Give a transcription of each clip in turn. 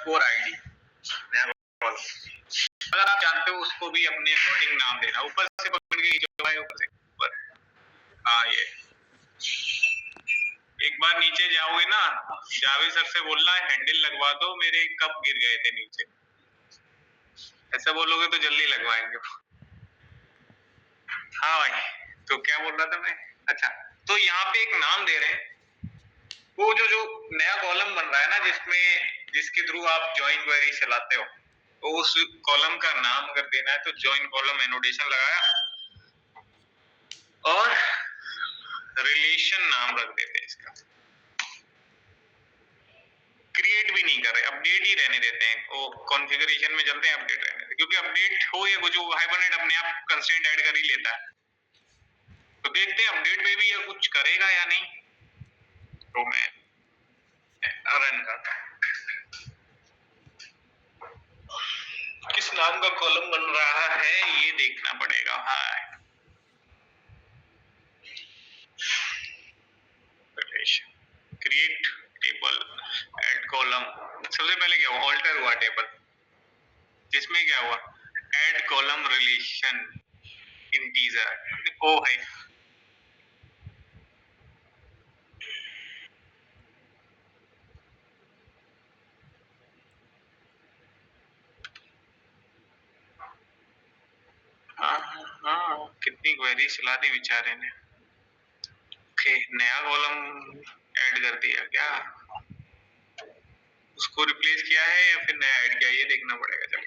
Core ID नया column, अगर आप जानते हो उसको भी अपने अकॉर्डिंग नाम देना, ऊपर से पकड़ के ऊपर से ऊपर। हाँ ये एक बार नीचे जाओगे ना, जावेद सर से बोलना हैंडल लगवा दो, मेरे कप गिर गए थे नीचे, ऐसा बोलोगे तो जल्दी लगवाएंगे। हाँ भाई, तो क्या बोल रहा था मैं? अच्छा, तो यहाँ पे एक नाम दे रहे हैं, वो जो नया कॉलम बन रहा है ना, जिसके थ्रू आप ज्वाइन क्वेरी चलाते हो, तो उस कॉलम का नाम अगर देना है तो ज्वाइन कॉलम एनोटेशन लगाया और रिलेशन नाम रख देते हैं इसका। क्रिएट भी नहीं कर रहे, अपडेट ही रहने देते हैं, वो कॉन्फ़िगरेशन में चलते हैं, अपडेट रहने देते, क्योंकि अपडेट हो या कुछ, हाइबरनेट अपने आप कंस्ट्रेंट ऐड कर ही लेता है। तो देखते हैं अपडेट में भी ये कुछ करेगा या नहीं। तो मैं रन करता हूं, किस नाम का कॉलम बन रहा है ये देखना पड़ेगा। हाय क्रिएट टेबल, ऐड कॉलम, सबसे पहले क्या हुआ, ऑल्टर हुआ टेबल, जिसमें क्या हुआ, ऐड कॉलम रिलेशन इंटीजर, ओ है हाँ, कितनी क्वेरी चला दी बेचारे ने। ओके, नया कॉलम ऐड कर दिया क्या, उसको रिप्लेस किया है या फिर नया ऐड किया, ये देखना पड़ेगा। चलो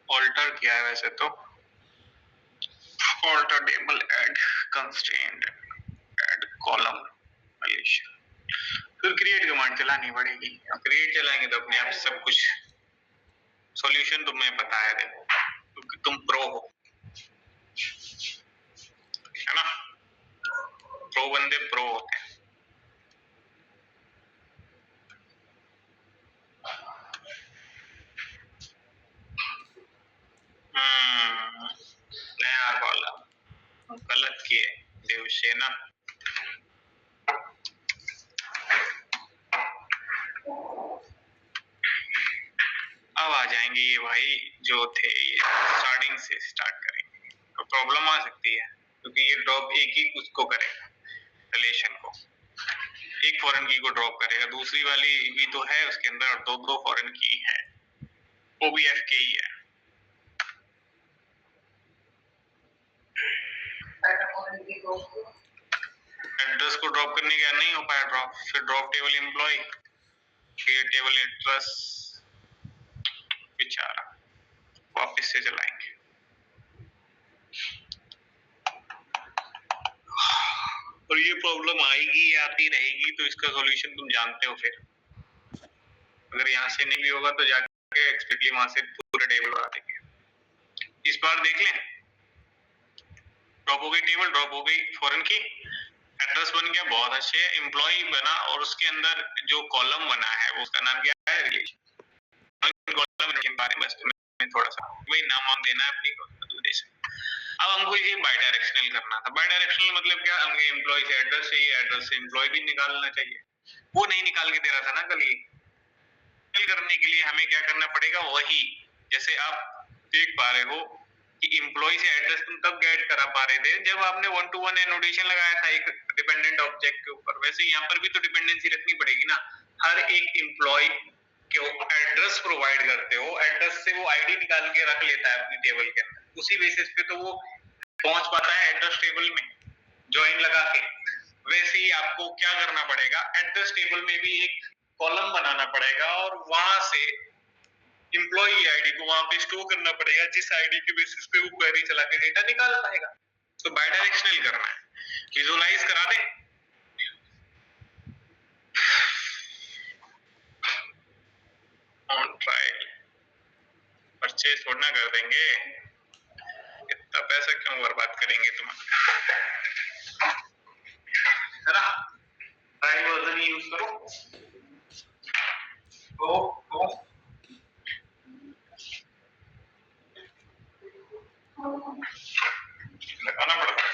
ऑल्टर किया है वैसे तो, alter table add constraint add column relation, फिर क्रिएट कमांड चलानी पड़ेगी। क्रिएट चलाएंगे तो अपने आप सब कुछ सॉल्यूशन तुम्हें पता है, देखो क्योंकि तुम प्रो हो, है ना, प्रो बंदे प्रो होते हैं। नया कॉलम गलत किए देवसेना, अब आ जाएंगे ये भाई जो थे, ये स्टार्टिंग से स्टार्ट करेंगे तो प्रॉब्लम आ सकती है, क्योंकि ये ड्रॉप एक ही उसको करेगा, रिलेशन को, एक फॉरेन की को ड्रॉप करेगा, दूसरी वाली भी तो है उसके अंदर, और दो फॉरेन की है, वो भी एफ के ही है। एड्रेस को ड्रॉप करने का नहीं हो पाया ड्रॉप, फिर drop table employee, create table address, बेचारा वापस से चलाएंगे। और ये प्रॉब्लम आएगी, आती रहेगी, तो इसका सॉल्यूशन तुम जानते हो। फिर अगर यहाँ से नहीं भी होगा तो जाके एक्सपेक्टली वहां से पूरा टेबल बना देंगे। इस बार देख लें, ड्रॉप हो गई टेबल, ड्रॉप हो गई फॉरेन की, एड्रेस बन गया, बहुत अच्छे, एम्प्लॉय बना, और उसके अंदर जो कॉलम बना है वो उसका नाम क्या है, रिलेशन कॉलम के बारे में बस तुम्हें थोड़ा सा वही नाम देना है अपनी को। अब हमको ये बाई डायरेक्शनल करना था। बाई डायरेक्शनल मतलब क्या, हमें एम्प्लॉय से एड्रेस चाहिए, एड्रेस से एम्प्लॉय भी निकालना चाहिए, वो नहीं निकाल के दे रहा था ना कल। ये करने के लिए हमें क्या करना पड़ेगा, वही जैसे आप देख पा रहे हो कि एम्प्लॉय से एड्रेस तुम तब गेट करा पा रहे थे जब आपने वन टू वन एनोटेशन लगाया था एक डिपेंडेंट ऑब्जेक्ट के ऊपर, वैसे यहाँ पर भी तो डिपेंडेंसी रखनी पड़ेगी ना। हर एक एम्प्लॉय के एड्रेस प्रोवाइड करते हो, एड्रेस से वो आईडी निकाल के रख लेता है अपनी टेबल के अंदर, उसी बेसिस पे तो वो पहुंच पाता है एड्रेस टेबल में ज्वाइन लगा के। वैसे ही आपको क्या करना पड़ेगा, एड्रेस टेबल में भी एक कॉलम बनाना पड़ेगा और वहां से एम्प्लॉय आईडी को वहां पे स्टोर करना पड़ेगा, जिस आईडी के बेसिस पे वो क्वेरी चला के डेटा निकाल पाएगा। तो बाय डायरेक्शनल करना है, विजुअलाइज करा दे। ऑन ट्रायल परचेज थोड़ा ना कर देंगे, इतना पैसा क्यों बर्बाद करेंगे तुम, है ना। ट्रायल वर्जन यूज करो तो लगाना पड़ता है।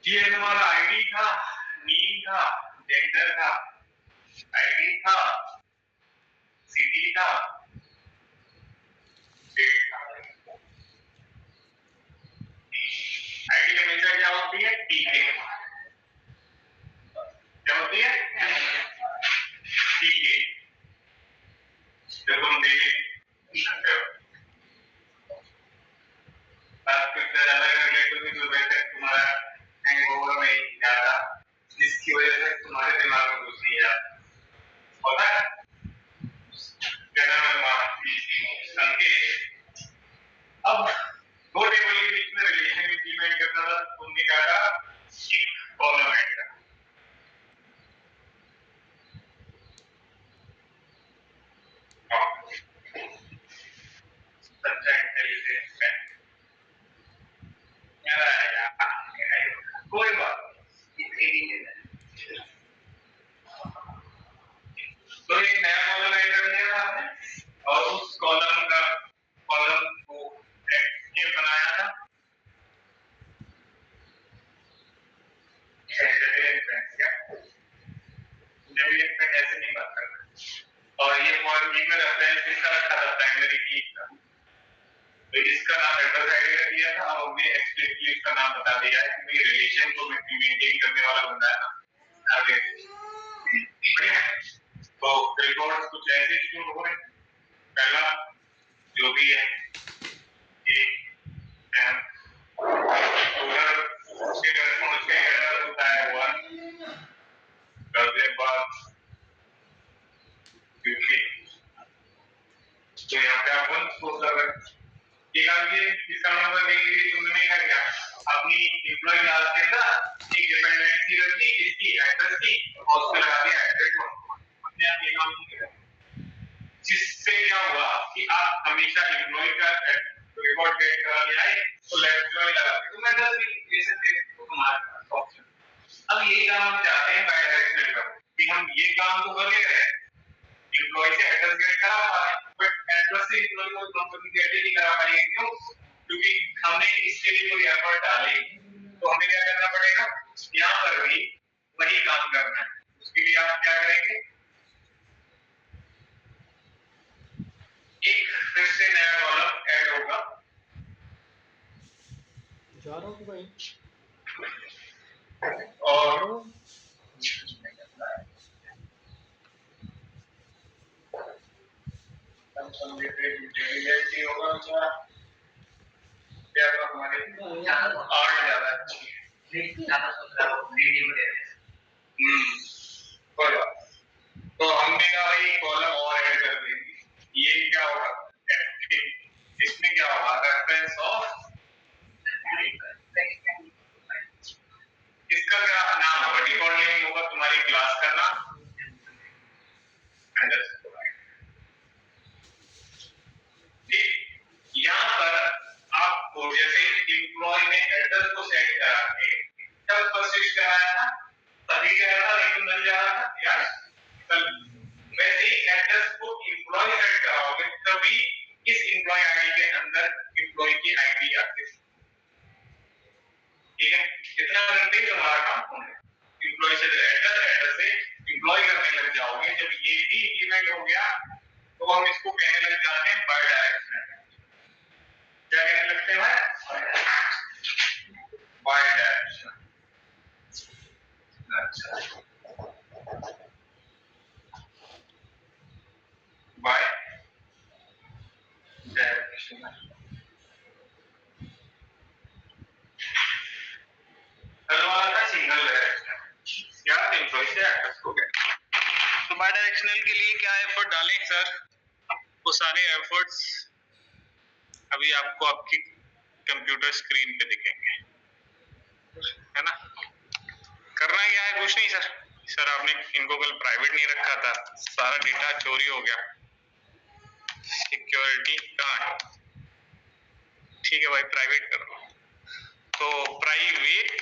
ये हमारा आईडी था, नेम था, जेंडर था, आईडी था, सिटी था, डेट था। आईडी हमेशा क्या होती है? टीके। क्या होती है? टीके। जब तुम दे सकते हो आपके ज्यादा रिलेटिव भी जो रहते हैं तुम्हारा हैंगओवर में ज्यादा, जिसकी वजह से तुम्हारे दिमाग में घुस नहीं जाता होता है। अब दो टेबल के बीच में रिलेशन इंप्लीमेंट करना था, तुमने क्या कहा? एक कॉलम ऐड करा। सच्चा इंटेलिजेंस है कोई बात तो एक नया कॉलम ऐड कर दिया आपने और उस कॉलम को एक्टिव बनाया था। ऐसे नहीं बात करना। और ये पॉइंट बी में रेफरेंस किसका रखा था? प्राइमरी की का। तो इसका नाम एड्रेस आइडेंटिटी दिया था और हमने एक्सप्लिसिटली इसका नाम बता दिया है कि रिलेशन को मेंटेन करने वाला बंदा है ना। आगे बढ़िया। तो रिकॉर्ड्स कुछ ऐसे शुरू हो रहे हैं। पहला जो भी है उधर उसके रेस्पॉन्स के एरर होता है 1 दर्जे बाद क्योंकि तो यहाँ पे आप 1 सोच रहे हैं इसका मतलब देखिए तुमने क्या किया? अपनी एम्प्लॉय क्लास के अंदर एक डिपेंडेंसी रख दी इसकी एड्रेस की और उसके लगा दिया एड्रेस अपने आप ये काम नहीं किया, जिससे क्या हुआ कि आप हमेशा एम्प्लॉय का रिकॉर्ड गेट करा के आए तो लेफ्ट जॉइन लगा के तो मैं एड्रेस भी ले सकते हैं तो तुम्हारा ऑप्शन। अब ये काम हम चाहते हैं बाय डायरेक्शनल का कि हम ये काम तो कर ले रहे हैं, एम्प्लॉय से एड्रेस गेट करा पा रहे हैं बट एड्रेस से एम्प्लॉय को कम्युनिकेट नहीं करा पाएंगे। क्यों? क्योंकि हमने इसके लिए कोई एफर्ट डाले तो हमें क्या करना पड़ेगा? यहाँ पर भी वही काम करना है। उसके लिए आप क्या करेंगे? एक फिर से नया कॉलम ऐड होगा। जा रहा हूँ भाई और इंटेलिजेंसी होगा क्या? क्या हमारे 8 ज्यादा अच्छी है ज्यादा सोच रहा हूँ रीडिंग में कोई बात। तो हमने कहा एक कॉलम और ऐड कर देंगे। ये क्या होगा? इसमें क्या होगा? रेफरेंस ऑफ इसका क्या नाम होगा? डिफॉल्ट नेम होगा तुम्हारी क्लास का नाम। यहाँ पर आपको जैसे एम्प्लॉय ने एड्रेस को सेट करा के तब परसिस्ट कराया था तभी क्या था नहीं तो मिल जा रहा था यार कल वैसे ही एड्रेस को कितना घंटे तुम्हारा काम होगा, एम्प्लॉय से एड्रेस से एम्प्लॉय करने लग जाओगे। जब ये भी इंप्लीमेंट हो गया तो हम इसको कहने लग जाते हैं बाय डायरेक्शनल। क्या कहने लगते हैं बाय डायरेक्शनल। अच्छा, बाय डायरेक्शनल। कल वाला था सिंगल डायरेक्शनल, क्या एम्प्लॉय से एड्रेस को गए। तो बाय डायरेक्शनल के लिए क्या एफर्ट डालें सर? वो सारे एफर्ट्स अभी आपको आपकी कंप्यूटर स्क्रीन पे दिखेंगे, है ना। करना क्या है, कुछ नहीं सर। सर आपने इनको कल प्राइवेट नहीं रखा था, सारा डेटा चोरी हो गया, सिक्योरिटी कहाँ है? ठीक है भाई, प्राइवेट कर लो। तो प्राइवेट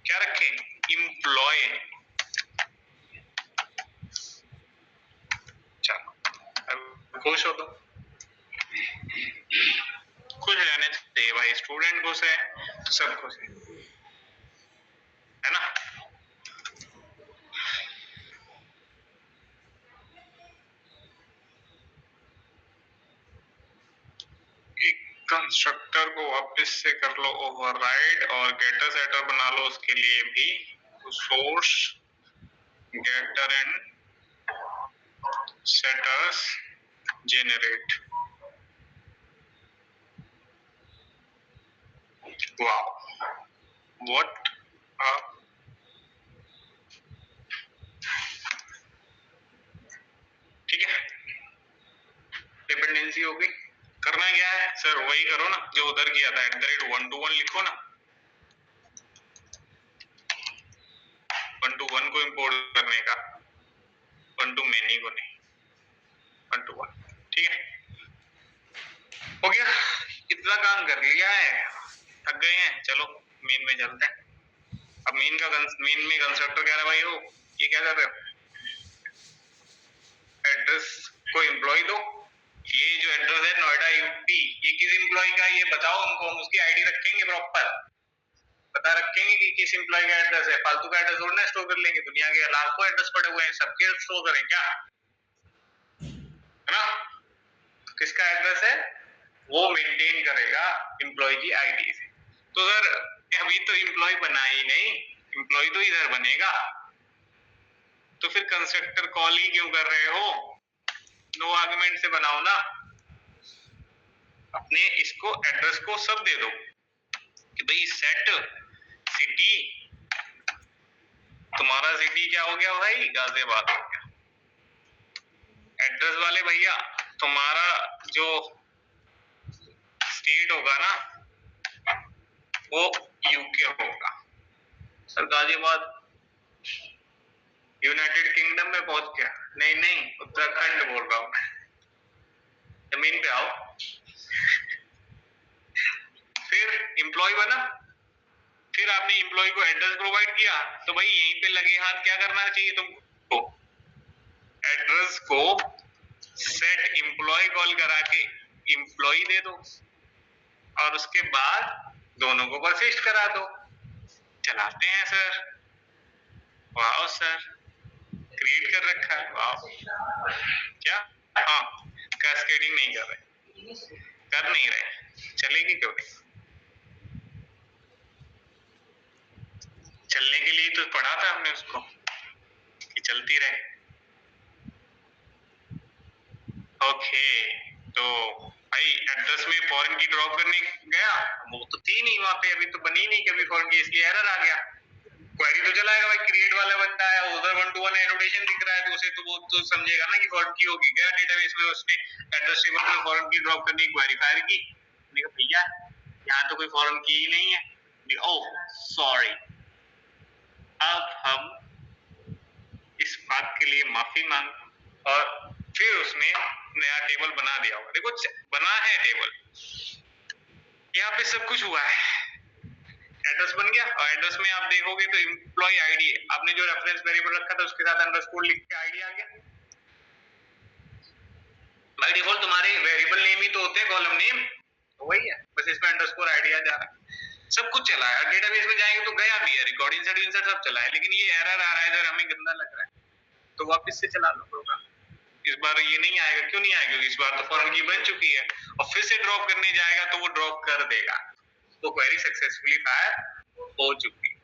क्या रखें, एम्प्लॉय। चलो अब खुश हो तो खुश रहने चाहिए भाई, स्टूडेंट खुश है तो सब खुश है ना। एक कंस्ट्रक्टर को वापस से कर लो ओवरराइड और गेटर सेटर बना लो उसके लिए भी। तो source getter and setters generate। wow, what a ठीक है, डिपेंडेंसी हो गई। करना क्या है सर, वही करो ना जो उधर किया था, @1 to 1 लिखो ना। 1 to 1 को इंपोर्ट करने का, 1 to many को नहीं, 1 to 1। ठीक है, हो गया, कितना काम कर लिया है, थक गए हैं। चलो मेन में चलते हैं। अब मेन में कंस्ट्रक्टर कह रहा है भाई हो ये क्या कर रहे हो, एड्रेस को एम्प्लॉय दो। ये जो एड्रेस है नोएडा यूपी, ये किस एम्प्लॉय का ये बताओ हमको, हम उसकी आईडी रखेंगे, प्रॉपर पता रखेंगे कि किस एम्प्लॉय का एड्रेस है। फालतू का एड्रेस थोड़ी ना स्टोर कर लेंगे, दुनिया के लाखों एड्रेस पड़े हुए हैं, सबके स्टोर करें क्या, है ना। किसका एड्रेस है वो मेंटेन करेगा एम्प्लॉय की आईडी से। तो सर अभी तो एम्प्लॉय बना ही नहीं, एम्प्लॉय तो इधर बनेगा, तो फिर कंस्ट्रक्टर कॉल ही क्यों कर रहे हो, नो आर्गुमेंट से बनाओ ना। अपने इसको एड्रेस को सब दे दो कि भाई सेट सिटी, तुम्हारा सिटी क्या हो गया भाई, गाजियाबाद हो गया। एड्रेस वाले भैया तुम्हारा जो स्टेट होगा ना वो यूके होगा। सर गाजियाबाद यूनाइटेड किंगडम में पहुंच गया, नहीं नहीं उत्तराखंड बोल रहा हूं मैं, जमीन पे आओ। फिर एम्प्लॉय बना, फिर आपने एम्प्लॉय को एड्रेस प्रोवाइड किया, तो भाई यहीं पे लगे हाथ क्या करना चाहिए तुमको, एड्रेस को सेट एम्प्लॉय कॉल करा के एम्प्लॉय दे दो और उसके बाद दोनों को परसिस्ट करा दो। चलाते हैं सर, वाह सर क्रिएट कर रखा है, वाह। क्या हाँ, कैस्केडिंग नहीं कर रहे, कर नहीं रहे, चलेगी क्यों नहीं, चलने के लिए तो पढ़ा था हमने उसको कि चलती रहे। ओके, तो भाई एड्रेस में फॉरेन की ड्रॉप करने गया, वो तो थी नहीं वहां पे, अभी तो बनी नहीं कभी फॉरेन की, इसलिए एरर आ गया। क्वेरी तो चलाएगा भाई, क्रिएट वाला बंदा है उधर 1 to 1 एनोटेशन दिख रहा है, तो उसे तो वो तो समझेगा ना कि फॉरेन की होगी। गया डेटाबेस में, उसने एड्रेस टेबल में फॉरेन की ड्रॉप करने की क्वेरी फायर की, मैंने कहा भैया यहाँ तो कोई फॉरेन की ही नहीं है। ओह सॉरी, अब हम इस बात के लिए माफी मांग, और फिर उसने नया टेबल बना दिया होगा। देखो बना है टेबल, यहाँ पे सब कुछ हुआ है, एड्रेस बन गया और एड्रेस में आप देखोगे तो एम्प्लॉय आईडी, आपने जो रेफरेंस वेरिएबल रखा था उसके साथ अंडरस्कोर लिख के आईडी आ गया। बाय डिफॉल्ट तुम्हारे वेरिएबल नेम ही तो होते हैं, कॉलम नेम तो वही है, बस इसमें अंडरस्कोर आईडी आ जा रहा है। सब कुछ चला है, डेटाबेस में जाएंगे तो गया भी है, रिकॉर्ड इंसर्ट सब चला है, लेकिन ये एरर आ रहा है, इधर हमें गंदा लग रहा है, तो वापस से चला लो प्रोग्राम। इस बार ये नहीं आएगा, क्यों नहीं आएगा? क्योंकि इस बार तो फॉरेन की बन चुकी है, और फिर से ड्रॉप करने जाएगा तो वो ड्रॉप कर देगा, तो क्वेरी सक्सेसफुली फायर हो चुकी।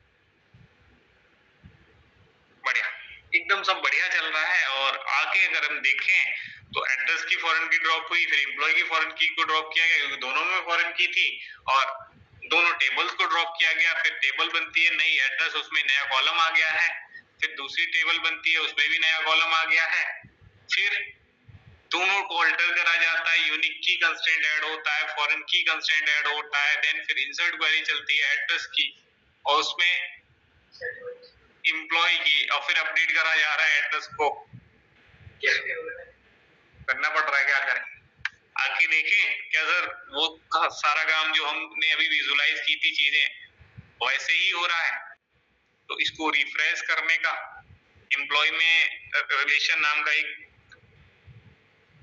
बढ़िया, एकदम सब बढ़िया चल रहा है। और आगे अगर हम देखें तो एड्रेस की फॉरेन की ड्रॉप हुई, फिर एम्प्लॉय की फॉरेन की को ड्रॉप किया गया, क्योंकि दोनों में फॉरेन की थी, और दोनों टेबल्स को ड्रॉप किया गया। फिर टेबल बनती है नई, एड्रेस, उसमें नया कॉलम आ गया है। फिर दूसरी टेबल बनती है, उसमें भी नया कॉलम आ गया है। फिर दोनों को अल्टर करा जाता है, यूनिक की कंस्ट्रेंट ऐड होता है, फॉरेन की कंस्ट्रेंट ऐड होता है, देन फिर इंसर्ट क्वेरी चलती है एड्रेस की, और उसमें एम्प्लॉय की, और फिर अपडेट करा जा रहा है एड्रेस को। करना पड़ रहा है, क्या करें? आगे देखें क्या सर, वो सारा काम जो हमने अभी विजुलाइज की थी चीजें वैसे ही हो रहा है, तो इसको रिफ्रेश करने का, एम्प्लॉय में रिलेशन नाम का एक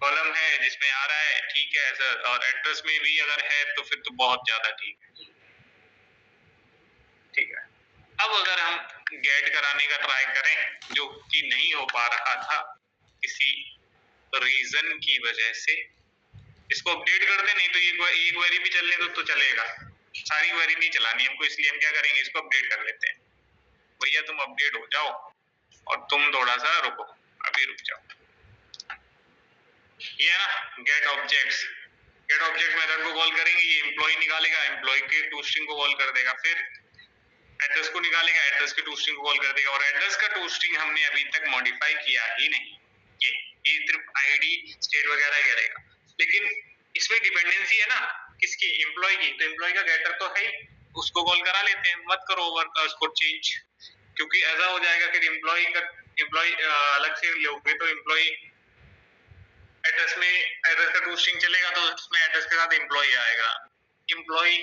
कॉलम है जिसमें आ रहा है, ठीक है सर, और एड्रेस में भी अगर है तो फिर तो बहुत ज्यादा ठीक है। ठीक है, अब अगर हम गेट कराने का ट्राई करें, जो कि नहीं हो पा रहा था किसी रीजन की वजह से, इसको अपडेट कर दे, नहीं तो ये क्वेरी भी चलने दो तो चलेगा, सारी क्वेरी नहीं चलानी हमको, इसलिए हम क्या करेंगे, इसको अपडेट कर लेते हैं। भैया तुम अपडेट हो जाओ और तुम थोड़ा सा रुको, अभी रुक जाओ। ये है ना get objects, get object method को कॉल करेंगे, ये एम्प्लॉय निकालेगा, एम्प्लॉय के टूस्ट्रिंग को कॉल कर देगा, फिर एड्रेस को निकालेगा, एड्रेस के टूस्ट्रिंग को कॉल कर देगा, और एड्रेस का टूस्ट्रिंग हमने अभी तक मॉडिफाई किया ही नहीं, ये सिर्फ आईडी स्टेट वगैरह करेगा, लेकिन इसमें डिपेंडेंसी है ना किसकी, एम्प्लॉय की, तो एम्प्लॉय का गेटर तो है ही, उसको कॉल करा लेते हैं, मत करो ओवर का उसको चेंज, क्योंकि ऐसा हो जाएगा फिर एम्प्लॉय अलग से लोगे तो एम्प्लॉय एड्रेस में, एड्रेस का टूस्ट्रिंग चलेगा तो उसमें एड्रेस के साथ एम्प्लॉय आएगा, एम्प्लॉय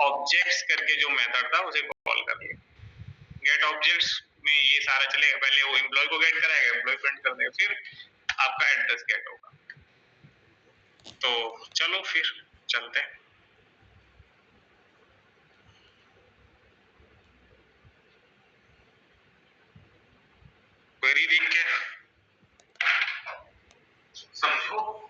ऑब्जेक्ट्स करके जो मेथड था उसे कॉल कर लिया, गेट ऑब्जेक्ट्स में ये सारा चलेगा, पहले वो एम्प्लॉय को गेट कराएगा, एम्प्लॉय प्रिंट कर देगा, फिर आपका एड्रेस गेट होगा। तो चलो फिर चलते हैं, क्वेरी देख के समझो।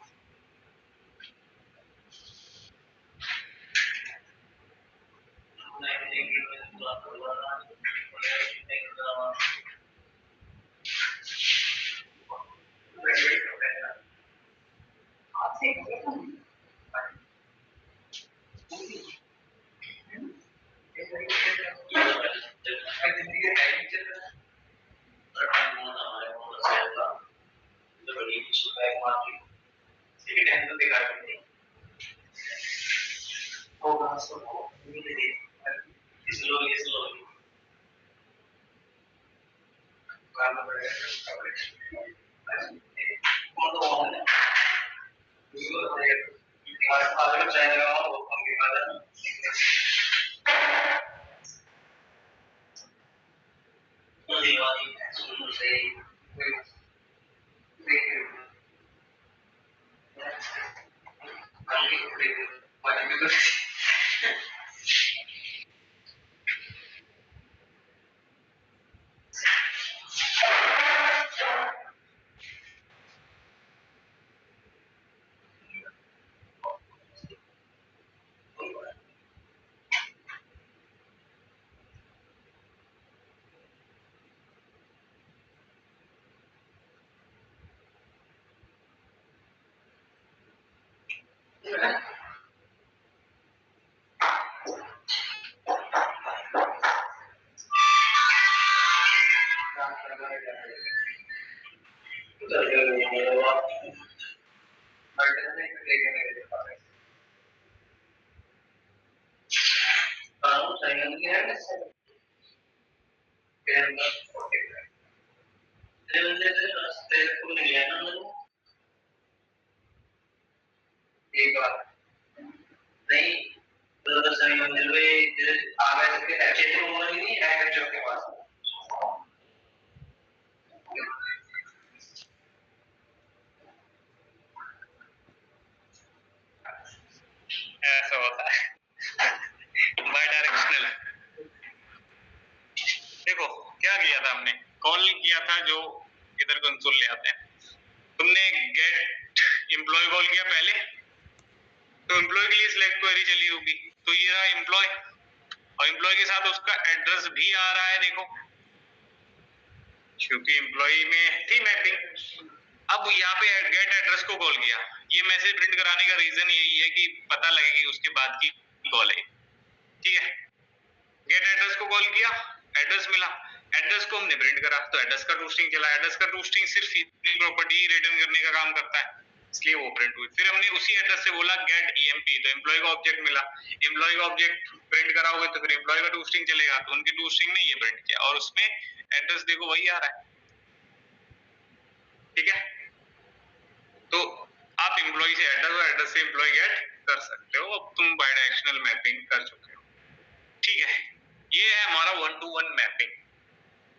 एक बार नहीं तो सही मंजिल में आ गए थे अच्छे से उम्र नहीं है जो के पास ऐसा होता है बाय डायरेक्शनल। देखो क्या किया था हमने, कॉल किया था जो इधर कंसोल ले आते हैं, तुमने गेट एम्प्लॉय कॉल किया पहले, तो एम्प्लॉय के लिए सिलेक्ट क्वेरी चली होगी, तो ये रहा एम्प्लॉय, और एम्प्लॉय के साथ उसका एड्रेस भी आ रहा है, देखो क्योंकि एम्प्लॉय में थी मैपिंग। अब यहाँ पे गेट एड्रेस को कॉल किया, ये मैसेज प्रिंट कराने का रीजन यही है कि पता लगे कि उसके बाद की कॉल है, ठीक है। गेट एड्रेस को कॉल किया, एड्रेस मिला, एड्रेस को हमने प्रिंट करा, तो एड्रेस का टूस्ट्रिंग चला, एड्रेस का टूस्ट्रिंग सिर्फ इतनी प्रॉपर्टी रिटर्न करने का काम करता है, इसलिए वो प्रिंट हुई। फिर हमने उसी एड्रेस से बोला गेट ईएमपी, तो एम्प्लॉय का ऑब्जेक्ट मिला, एम्प्लॉय का ऑब्जेक्ट प्रिंट कराओगे तो फिर एम्प्लॉय का टूस्ट्रिंग चलेगा, तो उनकी टूस्ट्रिंग ने ये प्रिंट किया, और उसमें एड्रेस देखो वही आ रहा है, ठीक है। तो आप एम्प्लॉय से एड्रेस और एड्रेस से एम्प्लॉय गेट कर सकते हो। अब तुम बाय डायरेक्शनल मैपिंग कर चुके हो, ठीक है। ये है हमारा 1-to-1 मैपिंग।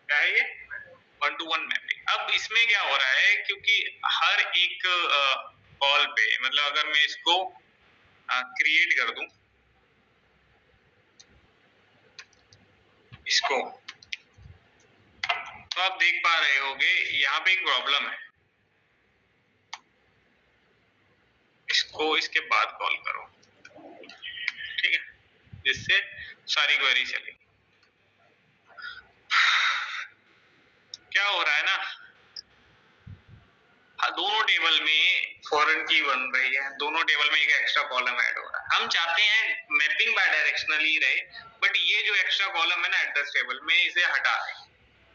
क्या है ये? 1-to-1 mapping. अब इसमें क्या हो रहा है, क्योंकि हर एक कॉल पे, मतलब अगर मैं इसको क्रिएट कर दूं इसको, तो आप देख पा रहे होगे यहाँ पे एक प्रॉब्लम है, इसको इसके बाद कॉल करो, ठीक है, जिससे सारी क्वेरी चलेगी। क्या हो रहा है ना, दोनों टेबल में फॉरेन की बन रही है, दोनों टेबल में एक एक्स्ट्रा कॉलम ऐड हो रहा है। हम चाहते हैं मैपिंग बाय डायरेक्शनल ही रहे, बट ये जो एक्स्ट्रा कॉलम है ना एड्रेस टेबल में, इसे हटा दें,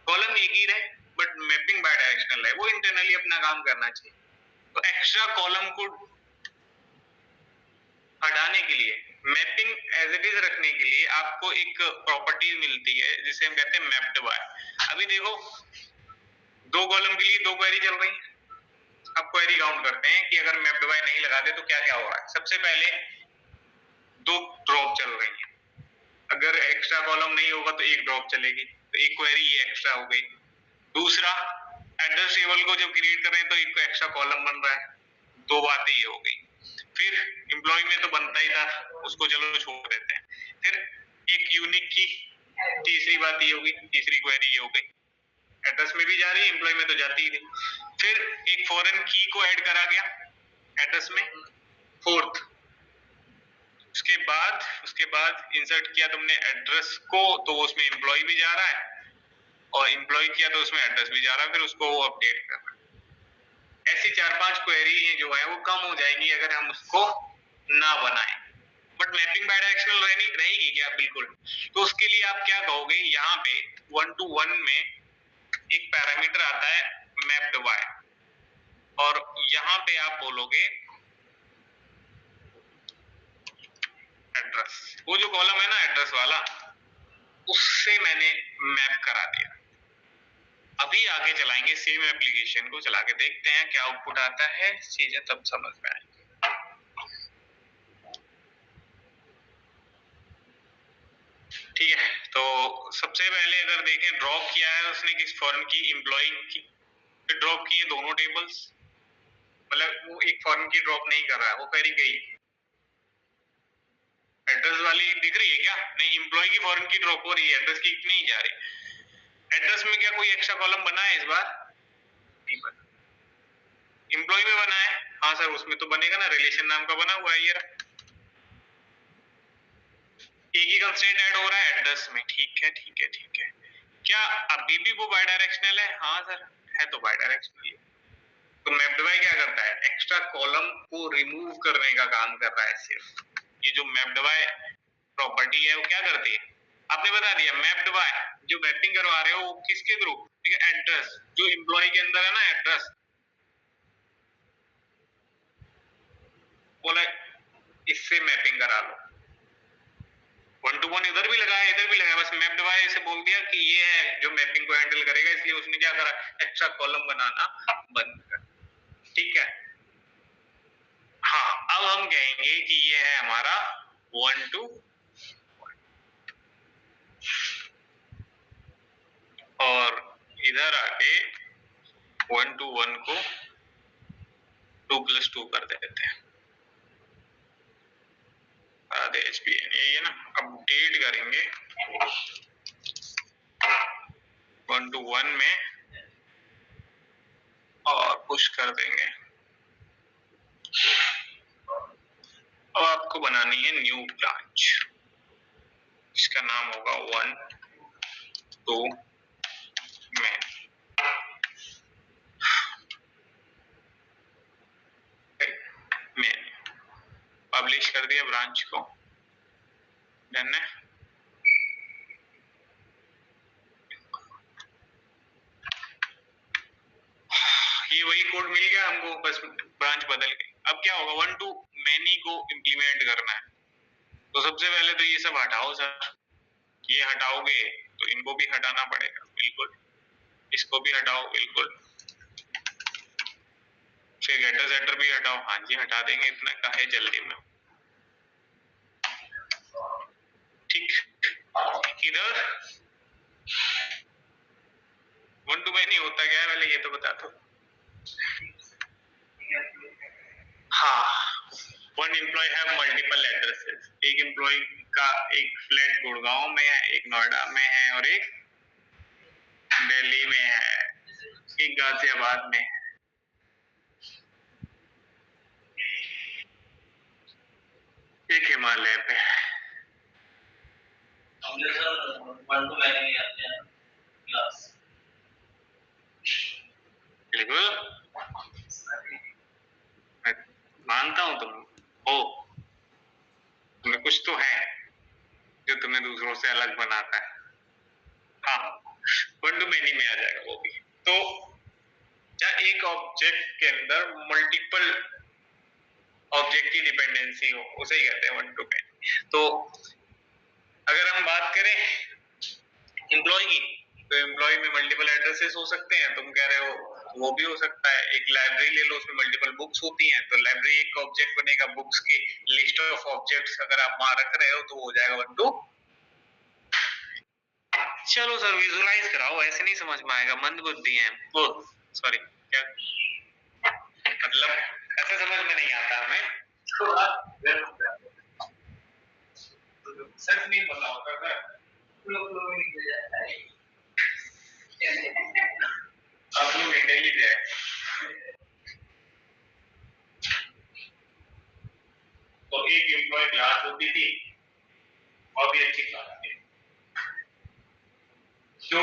कॉलम एक ही रहे बट मैपिंग बाय डायरेक्शनल है, वो इंटरनली अपना काम करना चाहिए। तो एक्स्ट्रा कॉलम को हटाने के लिए, मैपिंग एज इट इज रखने के लिए आपको एक प्रॉपर्टी मिलती है जिसे हम कहते हैं मैप्ड बाय। अभी देखो दो कॉलम के लिए दो क्वेरी चल रही है, अब क्वेरी काउंट करते हैं कि अगर मैप्ड बाय नहीं लगाते तो क्या क्या हो रहा है। सबसे पहले दो ड्रॉप चल रही है, अगर एक्स्ट्रा कॉलम नहीं होगा तो एक ड्रॉप चलेगी, तो एक क्वेरी ये एक्स्ट्रा हो गई। दूसरा, एड्रेस टेबल को जब क्रिएट कर रहे हैं तो एक एक्स्ट्रा कॉलम बन रहा है, दो बातें ये हो गई। फिर एम्प्लॉय में तो बनता ही था, उसको चलो छोड़ देते हैं। फिर एक यूनिक की तीसरी बात ये होगी, तीसरी क्वेरी ये हो गई, एड्रेस में भी जा रही है, एम्प्लॉय में तो जाती ही नहीं। फिर एक फॉरेन की को ऐड करा गया एड्रेस में, फोर्थ। उसके बाद इंसर्ट किया तुमने एड्रेस को, तो उसमें एम्प्लॉय भी जा रहा है, और एम्प्लॉय किया तो उसमें एड्रेस भी जा रहा है, फिर उसको अपडेट करना। ऐसी 4-5 क्वेरी जो है वो कम हो जाएंगी अगर हम उसको ना बनाएं। बट मैपिंग बाय डायरेक्शनल रहेगी क्या? बिल्कुल। तो उसके लिए आप क्या कहोगे, यहाँ पे 1-to-1 में एक पैरामीटर आता है मैप्ड बाय, और यहाँ पे आप बोलोगे एड्रेस, वो जो कॉलम है ना एड्रेस वाला, उससे मैंने मैप करा दिया। अभी आगे चलाएंगे सेम एप्लीकेशन को, चला के देखते हैं क्या आउटपुट आता है, चीजें तब समझ में आएंगी। ठीक है, तो सबसे पहले अगर देखें ड्रॉप किया है उसने किस फॉर्म की, एम्प्लॉय की, फिर ड्रॉप किए दोनों टेबल्स, मतलब वो एक फॉर्म की ड्रॉप नहीं कर रहा है, वो करी गई। एड्रेस वाली दिख रही है क्या? नहीं, एम्प्लॉय की फॉर्म की ड्रॉप हो रही है, एड्रेस की नहीं जा रही। एड्रेस में क्या कोई एक्स्ट्रा कॉलम बना है इस बार? नहीं बना। एम्प्लॉय में बना है, हाँ सर उसमें तो बनेगा ना, रिलेशन नाम का बना हुआ है ये। एक ही कंस्ट्रेंट ऐड हो रहा है एड्रेस में, ठीक है ठीक है ठीक है। क्या अभी भी वो बाय डायरेक्शनल है? हाँ सर है, तो बाय डायरेक्शनल। तो मैप्ड बाय क्या करता है, एक्स्ट्रा कॉलम को रिमूव करने का काम कर रहा है सिर्फ। ये जो मैप्ड बाय प्रॉपर्टी है वो क्या करती है, आपने बता दिया। मैप्ड बाय जो मैपिंग करवा रहे हो वो किसके थ्रू, ठीक है, एड्रेस जो एम्प्लॉय के अंदर है ना एड्रेस, बोला इससे मैपिंग करा लो, 1 to 1 इधर भी लगाया इधर भी लगाया, बस मैप्ड बाय ऐसे बोल दिया कि ये है जो मैपिंग को हैंडल करेगा, इसलिए उसने क्या करा, एक्स्ट्रा कॉलम बनाना बंद कर। ठीक है, हाँ अब हम कहेंगे कि ये है हमारा 1 to 1 और इधर आके 1 to 1 को 2+2 कर देते हैं, HPN यही है ना। अपडेट करेंगे 1 to 1 में और पुश कर देंगे। अब आपको बनानी है न्यू ब्रांच, इसका नाम होगा 1 to main। पब्लिश कर दिया ब्रांच को, डन है। ये वही कोड मिल गया हमको, बस ब्रांच बदल गई। अब क्या होगा, 1 to many को इम्प्लीमेंट करना है, तो सबसे पहले तो ये सब हटाओ सर, ये हटाओगे तो इनको भी हटाना पड़ेगा, बिल्कुल इसको भी हटाओ बिल्कुल, फिर गेटर सेटर भी हटाओ, हाँ जी हटा देंगे, इतना काहे जल्दी में। ठीक, इधर 1 to many होता क्या है पहले ये तो बता दो। हाँ, 1 एम्प्लॉय हैव मल्टीपल एड्रेसेस, एक एम्प्लॉय का एक फ्लैट गुड़गांव में है, एक नोएडा में है और एक दिल्ली में है, एक गाजियाबाद में है। एक हिमालय पे है। हमने सर 1 to many आते हैं क्लास, बिल्कुल मानता हूं तुम हो, तुम्हें कुछ तो है जो तुम्हें दूसरों से अलग बनाता है। हाँ 1 to many में आ जाएगा वो भी। तो या एक ऑब्जेक्ट के अंदर मल्टीपल ऑब्जेक्ट की डिपेंडेंसी हो, उसे ही कहते हैं 1 to many। तो अगर हम बात करें एम्प्लॉय की, तो एम्प्लॉय में मल्टीपल एड्रेसेस हो सकते हैं, तुम कह रहे हो वो भी हो सकता है। एक लाइब्रेरी ले लो, उसमें मल्टीपल बुक्स होती हैं, तो लाइब्रेरी एक ऑब्जेक्ट बनेगा, बुक्स की लिस्ट ऑफ ऑब्जेक्ट्स अगर आप वहां रख रहे हो तो हो जाएगा 1 to। चलो सर विजुलाइज कराओ, ऐसे नहीं समझ में आएगा, मंद बुद्धि है वो, सॉरी क्या मतलब ऐसे समझ में नहीं आता हमें, सच नहीं पता होता सर, आप लोग इंटेलिजेंट है। तो एक एम्प्लॉय क्लास होती थी, और भी अच्छी क्लास थी, जो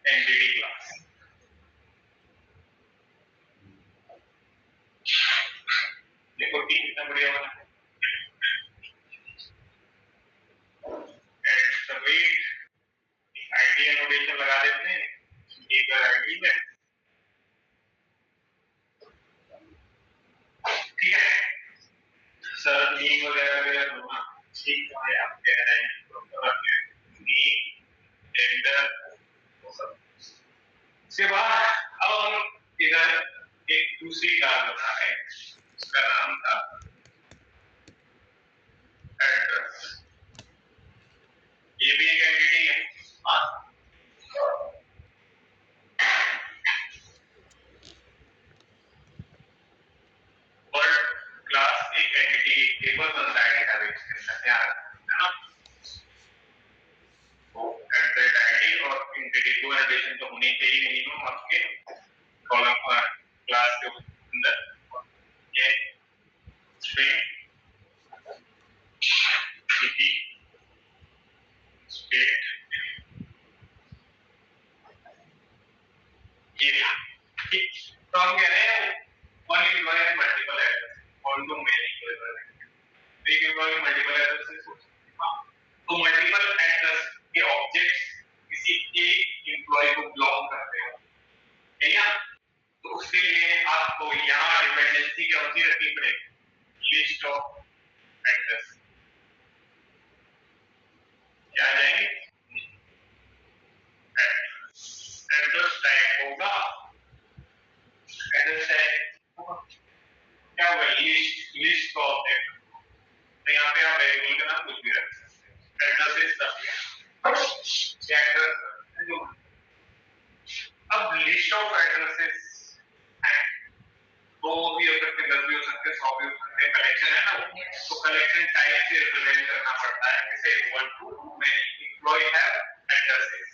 एंटिटी क्लास। देखो टी कितना बढ़िया बना है, and the wait ID notation लगा देते हैं एक आईडी में, ठीक है सर। नीम वगैरह वगैरह होना ठीक है, आप कह रहे हैं नीम जेंडर वो सब से बाद अब हम इधर एक दूसरी क्लास बना रहे हैं, उसका नाम था एड्रेस। ये भी एक एंटिटी है, और क्लास एक एंटिटी एक टेबल बनता है डेटाबेस के अंदर, ध्यान रखना है ना। तो एड्रेस आईडी और एंटिटी को रिलेशन तो होनी चाहिए मिनिमम आपके कॉलम क्लास के अंदर। ये स्ट्रिंग सिटी स्टेट ये ठीक। तो हम कह रहे हैं 1 employee multiple address, 1 to many employee, एक एम्प्लॉय मल्टीपल एड्रेस पड़ता है जैसे one to many employee have addresses,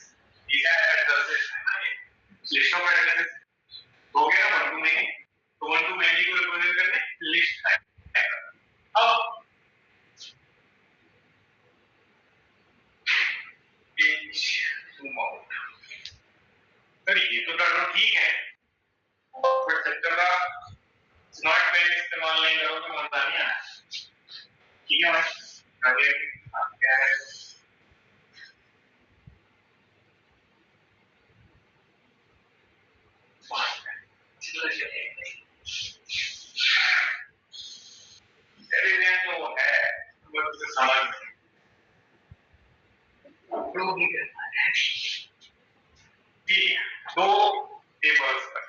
ठीक है एड्रेसेस लिस्ट ऑफ एड्रेसेस हो गया वन टू मैनी, तो वन टू मैनी को रिप्रेजेंट करने लिस्ट है। अब जूम आउट, सर ये तो डाटा ठीक है बट सेक्टर का स्मार्ट पेन इस्तेमाल नहीं करो तो मजा नहीं आना, ठीक है भाई आगे क्या है तो है बट उसे समझ नहीं ठीक दो टेबल्स पर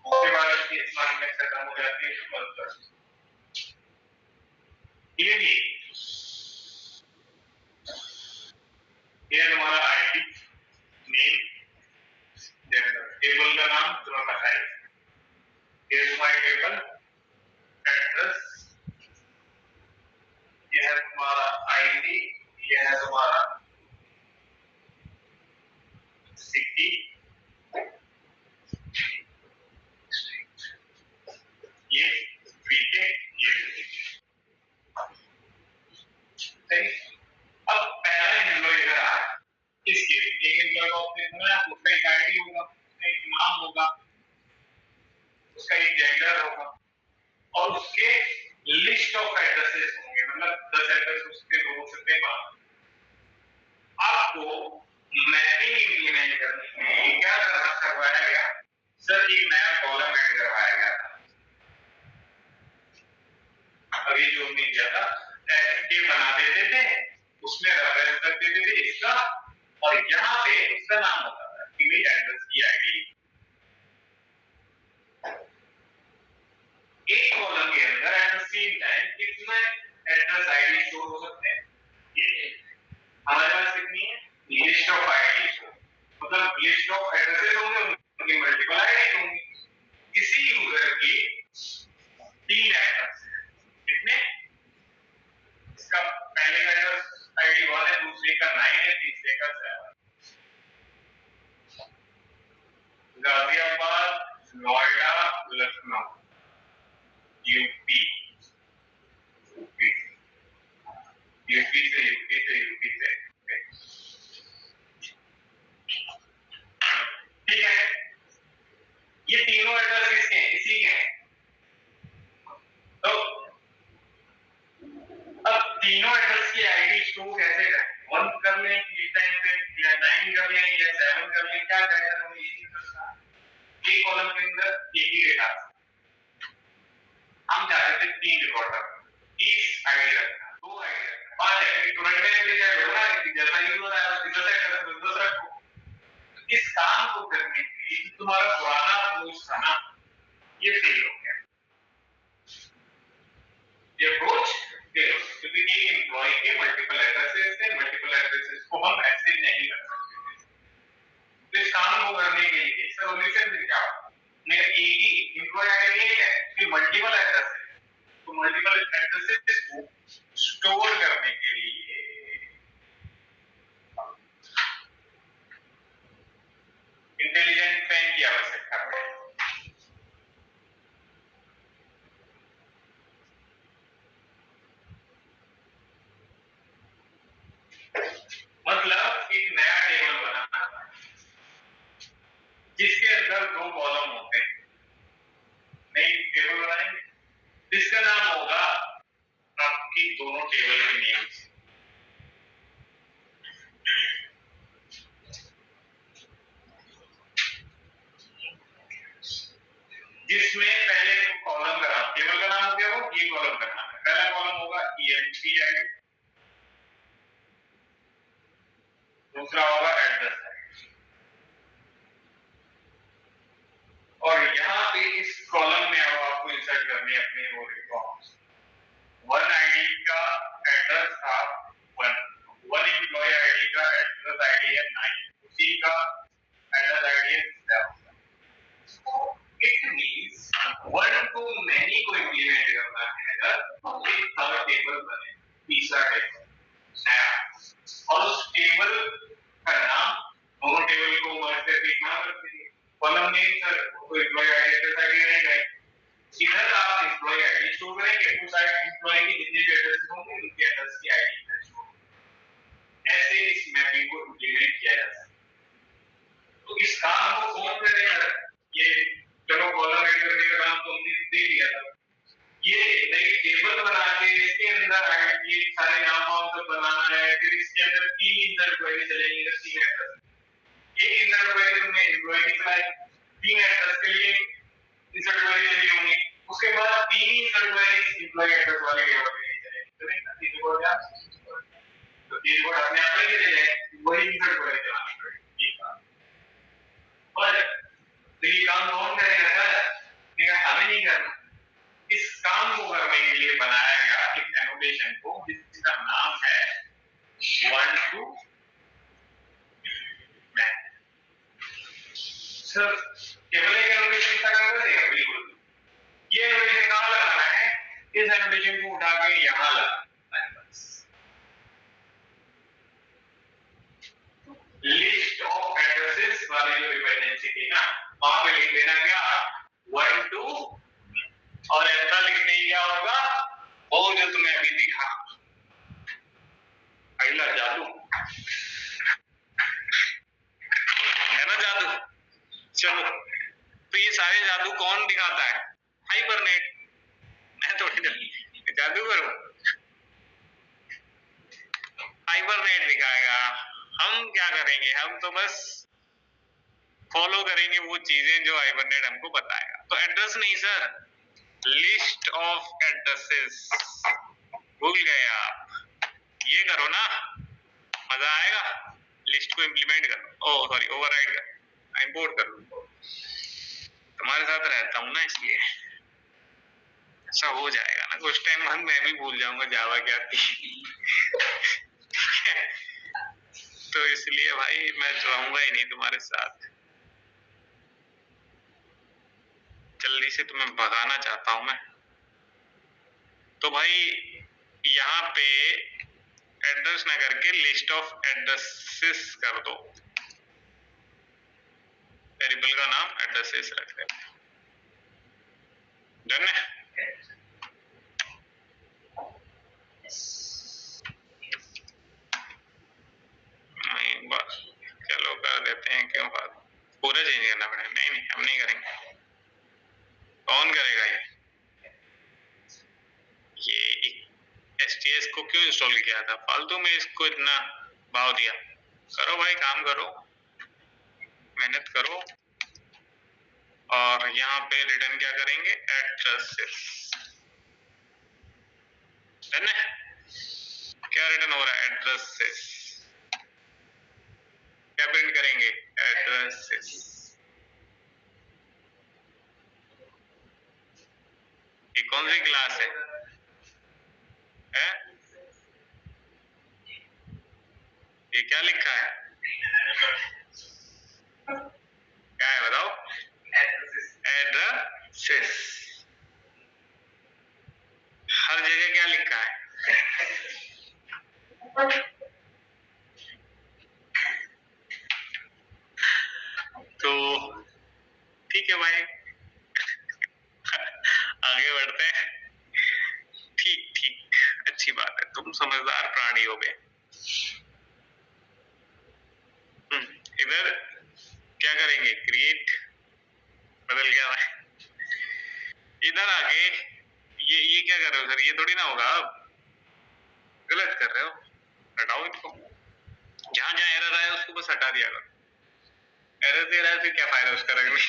उसके बाद इसकी स्मार्ट में खत्म हो जाती है टेबल पर ये भी ये हमारा आईडी नेम जेंडर टेबल का नाम तुम्हारा है ये तुम्हारी टेबल एड्रेस ये है तुम्हारा आईडी ये है तुम्हारा सिटी ये पीके ये सही। अब पहला एम्प्लॉय रहा इसके एक एम्प्लॉय का ऑप्शन है उसका एक आईडी होगा उसका एक नाम होगा उसका एक जेंडर होगा और उसके लिस्ट ऑफ एड्रेसेस होंगे मतलब 10 एड्रेस उसके हो सकते हैं। आपको मैपिंग इंप्लीमेंट करने के लिए क्या करवाया गया सर एक नया कॉलम ऐड करवाया गया था अभी जो हमने किया था के बना देते थे उसमें रेफरेंस कर देते थे इसका और यहाँ पे उसका नाम होता था इमेज एड्रेस की आईडी एक कॉलम के अंदर एट द सेम टाइम कितने एड्रेस आईडी शो हो सकते हैं ये हमारे पास कितनी है लिस्ट ऑफ आईडी मतलब लिस्ट ऑफ एड्रेसेस होंगे उनकी मल्टीपल आईडी होंगी किसी यूजर की 3 एड्रेस कितने इसका पहले का एड्रेस आईडी 1 है दूसरे का 9 है तीसरे का 7 गाजियाबाद नोएडा लखनऊ यूपी से ठीक है ये तीनों एड्रेस किसके हैं इसी के हैं तो अब तीनों एड्रेस की आईडी शो कैसे करें 1 कर लें इस टाइम पे या 9 कर लें या 7 कर लें क्या करें हम ये नहीं कर सकते एक कॉलम के अंदर एक ही डेटा हम चाहते थे 3 रिकॉर्ड इस आईडी रखना 2 आईडी रखना 5 आईडी तो रखने में डिसाइड होगा कि जैसा यूजर आया उसकी 10 एड्रेस 10 रखो इस काम को करने के लिए तुम्हारा पुराना अप्रोच था ना ये फेल हो गया ये अप्रोच क्योंकि एक एम्प्लॉय के मल्टीपल एड्रेसेस को हम ऐसे नहीं कर सकते इस काम को करने के लिए सॉल्यूशन क्या मेरा एक ही एम्प्लॉय आईडी एक है कि मल्टीपल एड्रेस है तो मल्टीपल एड्रेसेस को स्टोर करने के लिए इंटेलिजेंट पेन की आवश्यकता पड़ेगी मतलब एक नया टेबल बनाना जिसके अंदर 2 कॉलम होते हैं नई टेबल बनाएंगे जिसका नाम होगा आपकी दोनों टेबल के नेम्स जिसमें पहले कॉलम का नाम टेबल का नाम हो गया वो ये कॉलम का नाम है पहला कॉलम होगा ईएमपी आईडी दूसरा होगा एड्रेस और यहाँ पे इस कॉलम में अब आपको इंसर्ट करने अपने वो रिकॉर्ड्स 1 आईडी का एड्रेस था 1 एम्प्लॉय आईडी का एड्रेस आईडी है 9 उसी का एड्रेस आईडी है 7 इट मींस 1 to many को इंप्लीमेंट करना है अगर एक थर्ड टेबल बने तीसरा टेबल नाम वाम सब बनाना है, फिर इसके अंदर 3 इंसर्ट क्वेरी चलेंगी, 3 एड्रेस, एक इंसर्ट क्वेरी तुमने एम्प्लॉय की चलाई, 3 एड्रेस के लिए इंसर्ट क्वेरी चली होंगी, उसके बाद 3 इंसर्ट क्वेरी एम्प्लॉय एड्रेस वाले लेवल पे चलेंगे, तो नहीं तीन रिकॉर्ड क्या, तो तीन रिकॉर्ड अपने आप ही चले जाए, वही इंसर्ट क्वेरी चलानी पड़ेगी, ये बात। पर तो ये काम कौन करेगा सर? हमें नहीं करना। इस काम को करने के लिए बनाया गया एक एनोटेशन को जिसका नाम है 1 to मैन। सर केवल एक एनोटेशन का काम करेगा? बिल्कुल। ये एनोटेशन कहाँ लगाना है? इस एनोटेशन को उठा के यहाँ लगाना है बस। लिस्ट ऑफ एड्रेसेस वाली जो डिपेंडेंसी थी ना, वहां पे लिख देना क्या 1 to, और ऐसा लिखने ही क्या होगा वो जो तुम्हें अभी दिखा, अगला जादू है ना, जादू। चलो तो ये सारे जादू कौन दिखाता है? हाइबरनेट। मैं थोड़ी जादू करूं, हाइबरनेट दिखाएगा। हम क्या करेंगे? हम तो बस फॉलो करेंगे वो चीजें जो हाइबरनेट हमको बताएगा। तो एड्रेस नहीं सर, लिस्ट ऑफ एड्रेसेस। भूल गए आप? ये करो ना, मजा आएगा। लिस्ट को इंप्लीमेंट करो, ओ सॉरी ओवरराइड कर, इंपोर्ट कर लो। तुम्हारे साथ रहता हूँ ना, इसलिए ऐसा हो जाएगा ना। कुछ टाइम बाद मैं भी भूल जाऊंगा जावा क्या थी। तो इसलिए भाई मैं रहूंगा ही नहीं तुम्हारे साथ। जल्दी से तुम्हें भगाना चाहता हूं मैं। तो भाई यहाँ पे एड्रेस ना करके लिस्ट ऑफ एड्रेसेस कर दो। वेरिएबल का नाम एड्रेसेस रख दे। डन है? नहीं बस चलो कर देते हैं, क्यों बात पूरा चेंज करना पड़ेगा? नहीं नहीं हम नहीं करेंगे। कौन करेगा ये STS को क्यों इंस्टॉल किया था? फालतू में इसको इतना भाव दिया। करो भाई, काम करो, मेहनत करो। और यहाँ पे रिटर्न क्या करेंगे? एड्रेसेस। डन है? क्या रिटर्न हो रहा है? एड्रेसेस। क्या प्रिंट करेंगे? एड्रेसेस। ये कौन सी क्लास है? ये क्या लिखा है? क्या है बताओ? एड्रेसेस। हर जगह क्या लिखा है? तो ठीक है भाई, आगे बढ़ते हैं। ठीक ठीक, अच्छी बात है, तुम समझदार प्राणी हो गए। इधर क्या करेंगे? क्रिएट, बदल गया भाई। इधर आगे ये क्या कर रहे हो सर? ये थोड़ी ना होगा, गलत कर रहे हो, हटाओ इनको। जहां जहां एरर आया उसको बस हटा दिया करो। एरर दे रहा है फिर क्या फायदा उसका रखने?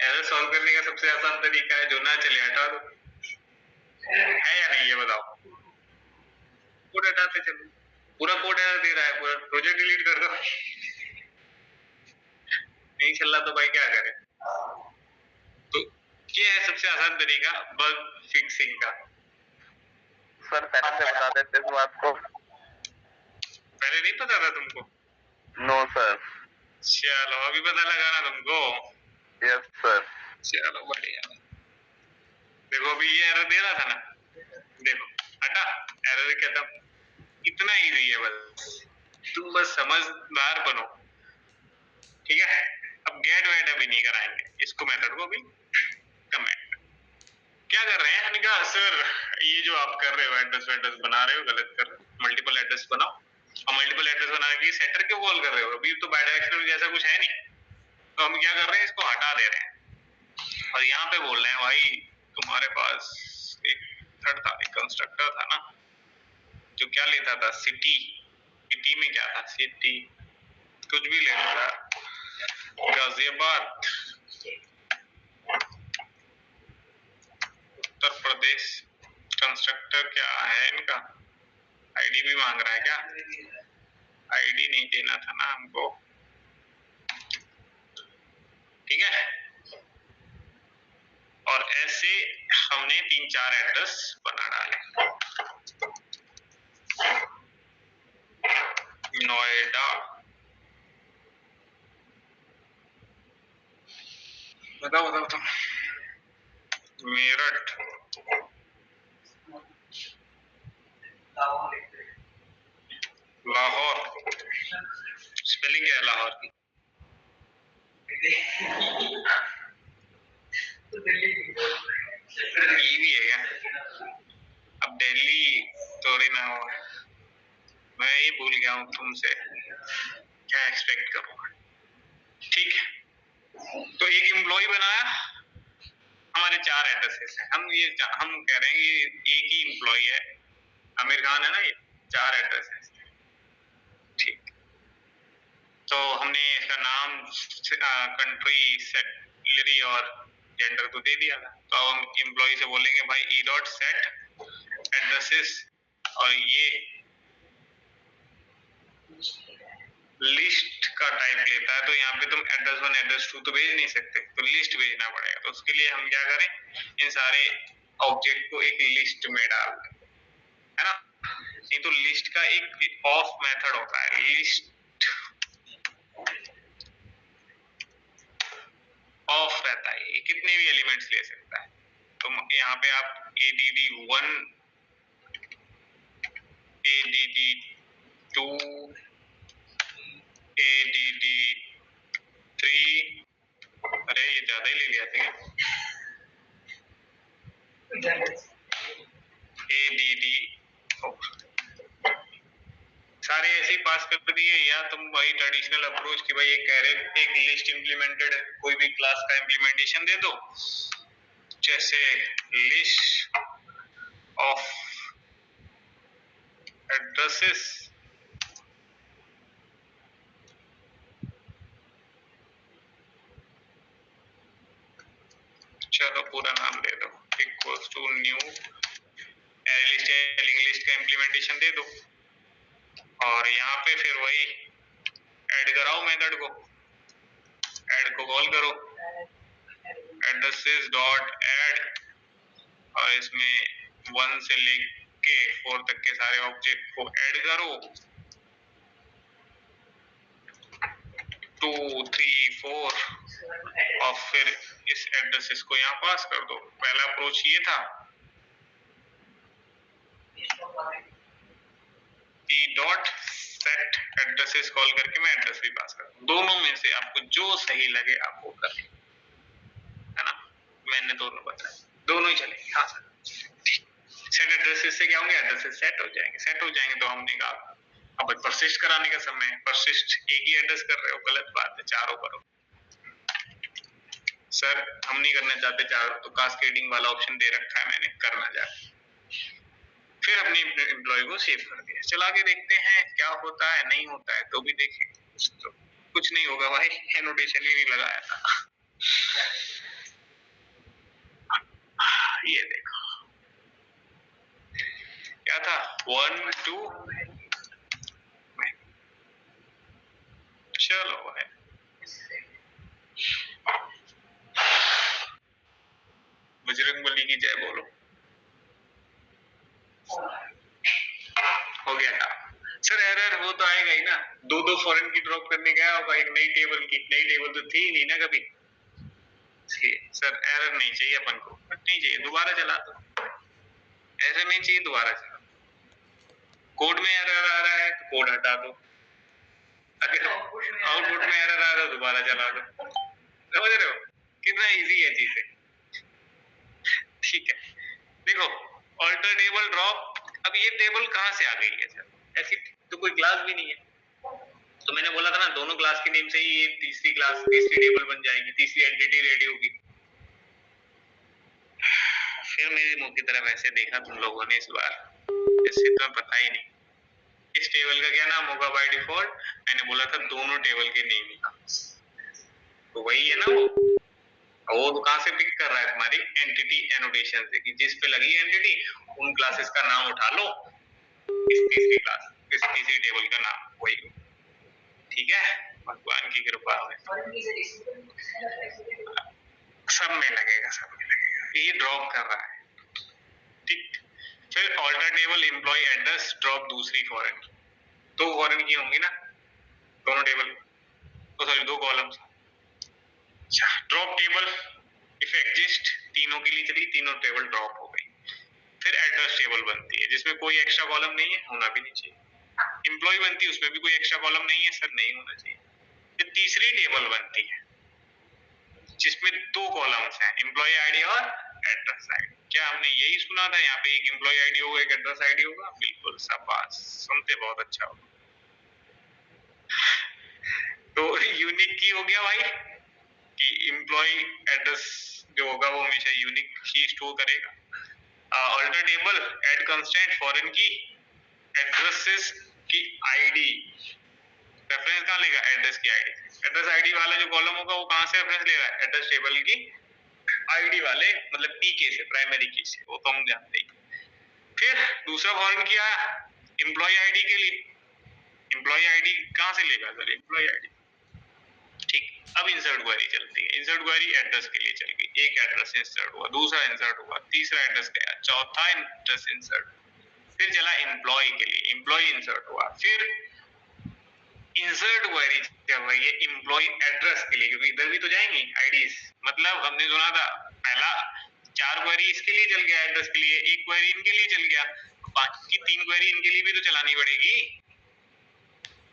एरर सॉल्व करने का सबसे आसान तरीका है जो ना चले हटा दो। है या नहीं ये बताओ? कोड हटाते चलो। पूरा कोड एरर दे रहा है, पूरा प्रोजेक्ट डिलीट कर दो। नहीं चल रहा तो भाई क्या करें? तो ये है सबसे आसान तरीका बग फिक्सिंग का। सर पहले से बता देते इस बात को। पहले नहीं पता था तुमको? No sir. चलो अभी पता लगा ना तुमको? Yes sir. चलो बढ़िया। देखो अभी ये एरर दे रहा था ना, देखो हटा, एरर खत्म। इतना इजी है, बस तुम बस समझदार बनो, ठीक है? अब गेट वेट अभी नहीं कराएंगे, इसको मेथड को भी कमेंट। क्या कर रहे हैं? मैंने कहा सर ये जो आप कर रहे हो एड्रेस वेड्रेस बना रहे हो, गलत कर रहे हो, मल्टीपल एड्रेस बनाओ। और मल्टीपल एड्रेस बनाने के लिए सेटर क्यों कॉल कर रहे हो? अभी तो बायडायरेक्शनल में जैसा कुछ है नहीं, तो हम क्या कर रहे हैं? इसको हटा दे रहे हैं और यहाँ पे बोल रहे हैं भाई तुम्हारे पास एक मेथड था, एक कंस्ट्रक्टर था ना, जो क्या लेता था, सिटी, सिटी में क्या था, सिटी कुछ भी लेता था, गाजियाबाद, उत्तर प्रदेश। कंस्ट्रक्टर क्या है इनका, आईडी भी मांग रहा है क्या, आईडी नहीं देना था ना हमको, ठीक है। और ऐसे हमने 3-4 एड्रेस बना डाले। नोएडा, बताओ, मेरठ, लाहौर, स्पेलिंग क्या है लाहौर की, ये भी है क्या, अब दिल्ली थोड़ी ना हो, मैं ही भूल गया हूँ तुमसे, क्या एक्सपेक्ट करूँगा, ठीक है। तो एक एम्प्लॉय बनाया, हमारे 4 एड्रेसेस हैं, हम कह रहे हैं कि एक ही एम्प्लॉय है, आमिर खान है ना, ये 4 एड्रेस है, ठीक। तो हमने इसका नाम, कंट्री, सैलरी और जेंडर को दे दिया था। तो अब हम एम्प्लॉय से बोलेंगे भाई ई डॉट सेट एड्रेसेस, और ये लिस्ट का टाइप लेता है, तो यहाँ पे तुम एड्रेस 1 एड्रेस 2 तो भेज नहीं सकते, तो लिस्ट भेजना पड़ेगा। तो उसके लिए हम क्या करें, इन सारे ऑब्जेक्ट को एक लिस्ट में डाल दें, है ना। नहीं तो लिस्ट का एक ऑफ मेथड होता है, लिस्ट ऑफ रहता है, ये कितने भी एलिमेंट्स ले सकता है। तो यहाँ पे आप add1, add2, add3, अरे ये ज्यादा ही ले लिया था add4, सारे ऐसे ही पास कर दिए। या तुम वही ट्रेडिशनल अप्रोच कि भाई एक लिस्ट इंप्लीमेंटेड है, कोई भी क्लास का इंप्लीमेंटेशन दे दो, जैसे लिस्ट ऑफ एड्रेसेस, चलो पूरा नाम दे दो, equals to new array list, एलिंग लिस्ट का इंप्लीमेंटेशन दे दो, और यहाँ पे फिर वही ऐड कराओ मेथड को, ऐड को कॉल करो, एड्रेसेस डॉट ऐड, और इसमें 1 से लेके 4 तक के सारे ऑब्जेक्ट को ऐड करो, 2, 3, 4, और फिर इस एड्रेसेस को यहाँ पास कर दो। पहला अप्रोच ये था, E dot set addresses call करके मैं एड्रेस भी पास कर दूं। दोनों में से आपको जो सही लगे आप वो कर, है ना। मैंने दोनों बताए, दोनों ही चलेंगे। हाँ सर, सेट एड्रेसेस से क्या होंगे, एड्रेसेस सेट हो जाएंगे, सेट हो जाएंगे तो हमने कहा अब परसिस्ट कराने का समय है, परसिस्ट एक ही एड्रेस कर रहे हो, गलत बात है, चारों करो। सर हम नहीं करना चाहते चारों, तो कास्केडिंग वाला ऑप्शन दे रखा है मैंने, करना जाए। फिर अपने एम्प्लॉय को सेव कर दिया, चला के देखते हैं क्या होता है, नहीं होता है तो भी देखेंगे। तो कुछ नहीं होगा भाई, एनोटेशन ही नहीं लगाया था। ये देखो क्या था, 1, 2, चलो भाई बजरंगबली की जय बोलो। हो गया था सर, एरर वो तो आएगा ही ना, 2 फॉरेन की ड्रॉप करने गया होगा, एक नई टेबल तो थी नहीं ना कभी। सर एरर नहीं चाहिए अपन को, नहीं चाहिए, दोबारा चला दो, ऐसा नहीं चाहिए, दोबारा चला दो। कोड में एरर आ रहा है तो कोड हटा दो, अगर आउटपुट में एरर आ रहा है दोबारा चला दो, समझ रहे हो कितना इजी है चीजें, ठीक है। देखो ऑल्टर टेबल ड्रॉप, अब ये टेबल कहाँ से आ गई है सर, ऐसी तो कोई क्लास भी नहीं है। तो मैंने बोला था ना, दोनों क्लास के नेम से ही ये तीसरी क्लास, तीसरी टेबल बन जाएगी, तीसरी एंटिटी रेडी होगी। फिर मेरे मुंह की तरफ ऐसे देखा तुम लोगों ने इस बार, जैसे तुम्हें पता ही नहीं इस टेबल का क्या नाम होगा बाय डिफॉल्ट। मैंने बोला था दोनों टेबल के नेम ही, तो वही है ना वो तो कहाँ से पिक कर रहा है तुम्हारी एंटिटी एनोटेशन से, कि जिस पे लगी एंटिटी उन क्लासेस का नाम उठा लो, इस तीसरी क्लास इस तीसरी टेबल का नाम वही, ठीक है, भगवान की कृपा है, सब में लगेगा, सब में लगेगा, ये ड्रॉप कर रहा है, ठीक। फिर alter table employee address drop दूसरी फॉरेन, दो फॉरेन की होंगी ना दोनों टेबल, तो सॉरी दो columns. Drop table if exist, तीनों के लिए चली, तीनों टेबल ड्रॉप हो गई। फिर एड्रेस टेबल बनती है जिसमें कोई एक्स्ट्रा कॉलम नहीं है, होना भी नहीं चाहिए। एम्प्लॉय बनती है उसमें भी कोई एक्स्ट्रा कॉलम नहीं है, सर नहीं होना चाहिए। फिर तीसरी टेबल बनती है जिसमें दो कॉलम्स हैं, एम्प्लॉय आईडी और एड्रेस आईडी। क्या हमने यही सुना था, यहाँ पे एक एम्प्लॉय आईडी होगा एक एड्रेस आईडी होगा, बिल्कुल शाबाश, सुनते बहुत अच्छा होगा। तो यूनिक की हो गया भाई कि एम्प्लॉय एड्रेस जो होगा वो हमेशा यूनिक ही स्टोर करेगा। Alter table add constraint foreign key addresses की आईडी, रेफरेंस कहाँ लेगा, एड्रेस की आईडी। एड्रेस आईडी वाला जो कॉलम होगा वो कहाँ से रेफरेंस ले रहा है, एड्रेस टेबल की आईडी वाले मतलब पीके से, प्राइमरी की से, वो तो हम जानते ही। फिर दूसरा फॉरेन किया एम्प्लॉय आईडी के लिए, एम्प्लॉय आईडी कहाँ से लेगा सर, एम्प्लॉय आईडी, ठीक। अब इंसर्ट क्वेरी चलती है, इंसर्ट क्वेरी एड्रेस के लिए चल गई, एक एड्रेस इंसर्ट हुआ, दूसरा इंसर्ट हुआ, तीसरा एड्रेस गया, चौथा एड्रेस इंसर्ट, फिर चला एम्प्लॉय के लिए, एम्प्लॉय इंसर्ट हुआ, फिर इंसर्ट क्वेरी चल रही है एम्प्लॉय एड्रेस के लिए, क्योंकि इधर भी तो जाएंगी आईडीज, मतलब हमने सुना था पहला 4 क्वेरी इसके लिए चल गया एड्रेस के लिए, एक क्वेरी इनके लिए चल गया, बाकी 3 क्वेरी इनके लिए भी तो चलानी पड़ेगी।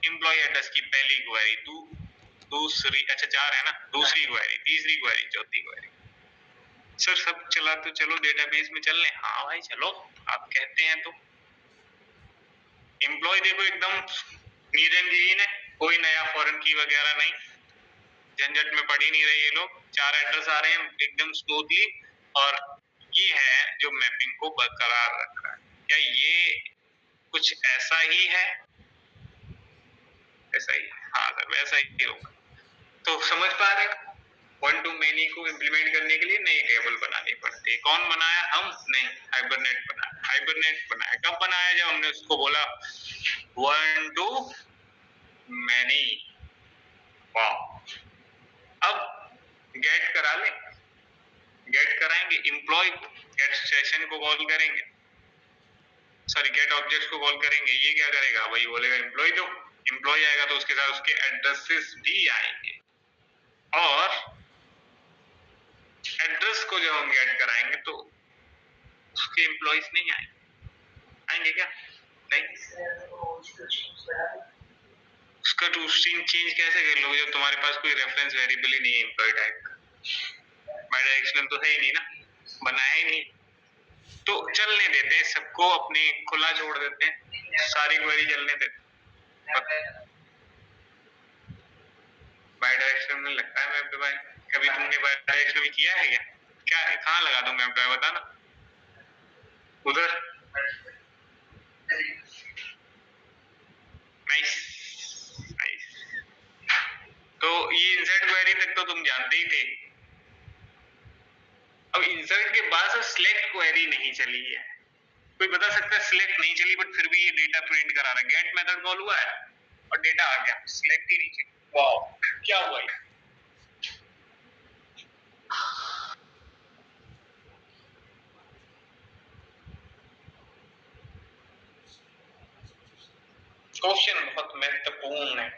एम्प्लॉय एड्रेस की पहली क्वेरी, दूसरी, अच्छा 4 है ना, दूसरी क्वेरी, तीसरी क्वेरी, चौथी क्वेरी। सर सब चला तो चलो डेटाबेस में चल लें, हाँ भाई चलो आप कहते हैं तो। एम्प्लॉय देखो एकदम नीट एंड क्लीन है, कोई नया फॉरेन की वगैरह नहीं, झंझट में पड़ ही नहीं रहे ये लोग, 4 एड्रेस आ रहे हैं एकदम स्मूथली, और ये है जो मैपिंग को बरकरार रख रहा है। क्या ये कुछ ऐसा ही है, ऐसा ही, हाँ सर वैसा ही होगा। तो समझ पा रहे हैं, वन टू मेनी को इम्प्लीमेंट करने के लिए नई टेबल बनानी पड़ती है। कौन बनाया, हम नहीं, हाइबरनेट बनाया। हाइबरनेट बनाया कब बनाया, जब हमने उसको बोला वन टू मैनी। अब गेट करा ले, गेट कराएंगे एम्प्लॉय को, गेट सेशन को कॉल करेंगे, सॉरी गेट ऑब्जेक्ट को कॉल करेंगे, ये क्या करेगा, वही बोलेगा एम्प्लॉय दो, एम्प्लॉय आएगा तो उसके साथ उसके एड्रेसेस भी आएंगे, और एड्रेस को जब हम गेट कराएंगे तो उसके एम्प्लॉयज नहीं आएंगे क्या, नहीं। उसका टू स्ट्रिंग चेंज कैसे कर लोगे जब तुम्हारे पास कोई रेफरेंस वेरिएबल ही नहीं है एम्प्लॉय टाइप का, बाय डायरेक्शनल तो है ही नहीं ना, बनाया ही नहीं, तो चलने देते हैं सबको, अपने खुला छोड़ देते हैं, सारी क्वेरी चलने देते हैं। बाय डायरेक्शनल में लगता है मैप भाई, कभी तुमने बाय डायरेक्शनल किया है क्या, क्या है, कहाँ लगा दूं मैप, बता ना उधर। नाइस नाइस, तो ये इंसर्ट क्वेरी तक तो तुम जानते ही थे। अब इंसर्ट के बाद से सिलेक्ट क्वेरी नहीं चली है, कोई बता सकता है सिलेक्ट नहीं चली बट फिर भी ये डेटा प्रिंट करा रहा है, गेट मेथड कॉल हुआ है और डेटा आ गया, सिलेक्ट ही नहीं चली, वाओ क्या हुआ ये, क्वेश्चन बहुत महत्वपूर्ण है,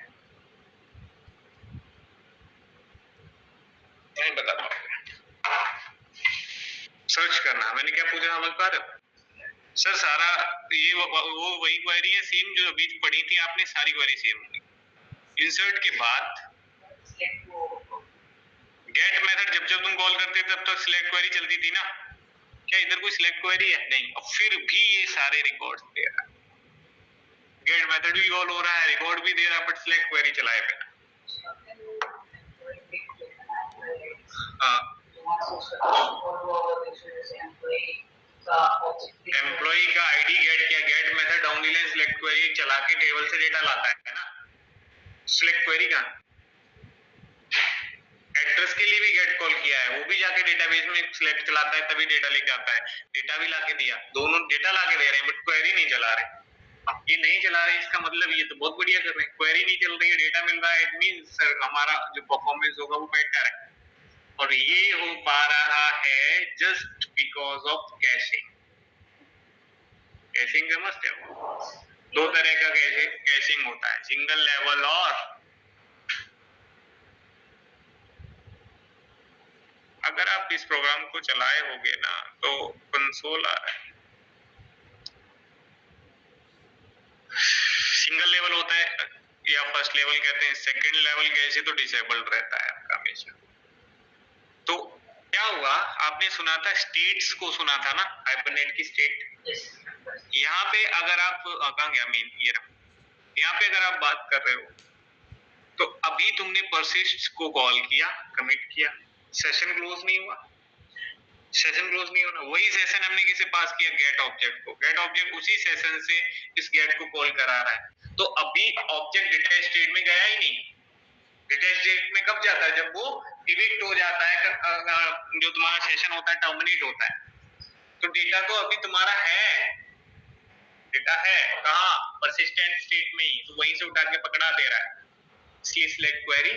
नहीं बता पाऊंगा, सर्च करना। मैंने क्या पूछा समझ पा रहे हो सर, सारा ये वो वही क्वेरी है सेम जो अभी पढ़ी थी आपने, सारी क्वेरी सेम होगी। इंसर्ट के बाद गेट मेथड जब जब तुम कॉल करते तब तक सिलेक्ट क्वेरी चलती थी ना, क्या इधर कोई सिलेक्ट क्वेरी है, नहीं, और फिर भी ये सारे रिकॉर्ड्स दे रहा है, गेट मेथड भी कॉल हो रहा है, रिकॉर्ड भी दे रहा है, बट सिलेक्ट क्वेरी चलाए बिना। हाँ एम्प्लॉई का आईडी गेट किया, get method down line select query चला के टेबल से डेटा लाता है ना, सिलेक्ट क्वेरी का एड्रेस के लिए भी गेट कॉल किया है, वो भी जाके डेटाबेस में सिलेक्ट चलाता है तभी डेटा लेके आता है, डेटा भी लाके दिया, दोनों डेटा लाके दे रहे हैं बट क्वेरी नहीं चला रहे। ये नहीं चला रहे इसका मतलब ये तो बहुत बढ़िया कर रहे हैं, क्वेरी नहीं चल रही है, डेटा मिल रहा है, इट मींस सर हमारा जो परफॉर्मेंस होगा वो बेटर है। और ये हो पा रहा है just because of caching. Caching समझते हो? दो तरह का कैशिंग होता है, सिंगल लेवल और अगर आप इस प्रोग्राम को चलाए होगे ना तो कंसोल आ रहा है, सिंगल लेवल होता है या फर्स्ट लेवल कहते हैं, सेकंड लेवल कैसे तो डिसेबल्ड रहता है आपका हमेशा। तो क्या हुआ, आपने सुना था स्टेट्स को, सुना था ना हाइपरनेट की स्टेट। यहाँ पे अगर आप कहाँ गया मेन, ये रहा, यहाँ पे अगर आप बात कर रहे हो तो अभी तुमने परसिस्ट को कॉल किया, कमिट किया, सेशन क्लोज नहीं हुआ, सेशन क्लोज नहीं होना, वही सेशन हमने किसे पास किया, गेट ऑब्जेक्ट को, गेट ऑब्जेक्ट उसी सेशन से इस गेट को कॉल करा रहा है, तो अभी ऑब्जेक्ट डेटा स्टेट में गया ही नहीं। डेटा स्टेट में कब जाता है, जब वो इविक्ट हो जाता है, जो तुम्हारा सेशन होता है टर्मिनेट होता है, तो डेटा तो अभी तुम्हारा है, डेटा है कहाँ, परसिस्टेंट स्टेट में ही, तो वहीं से उठा के पकड़ा दे रहा है, इसलिए सिलेक्ट क्वेरी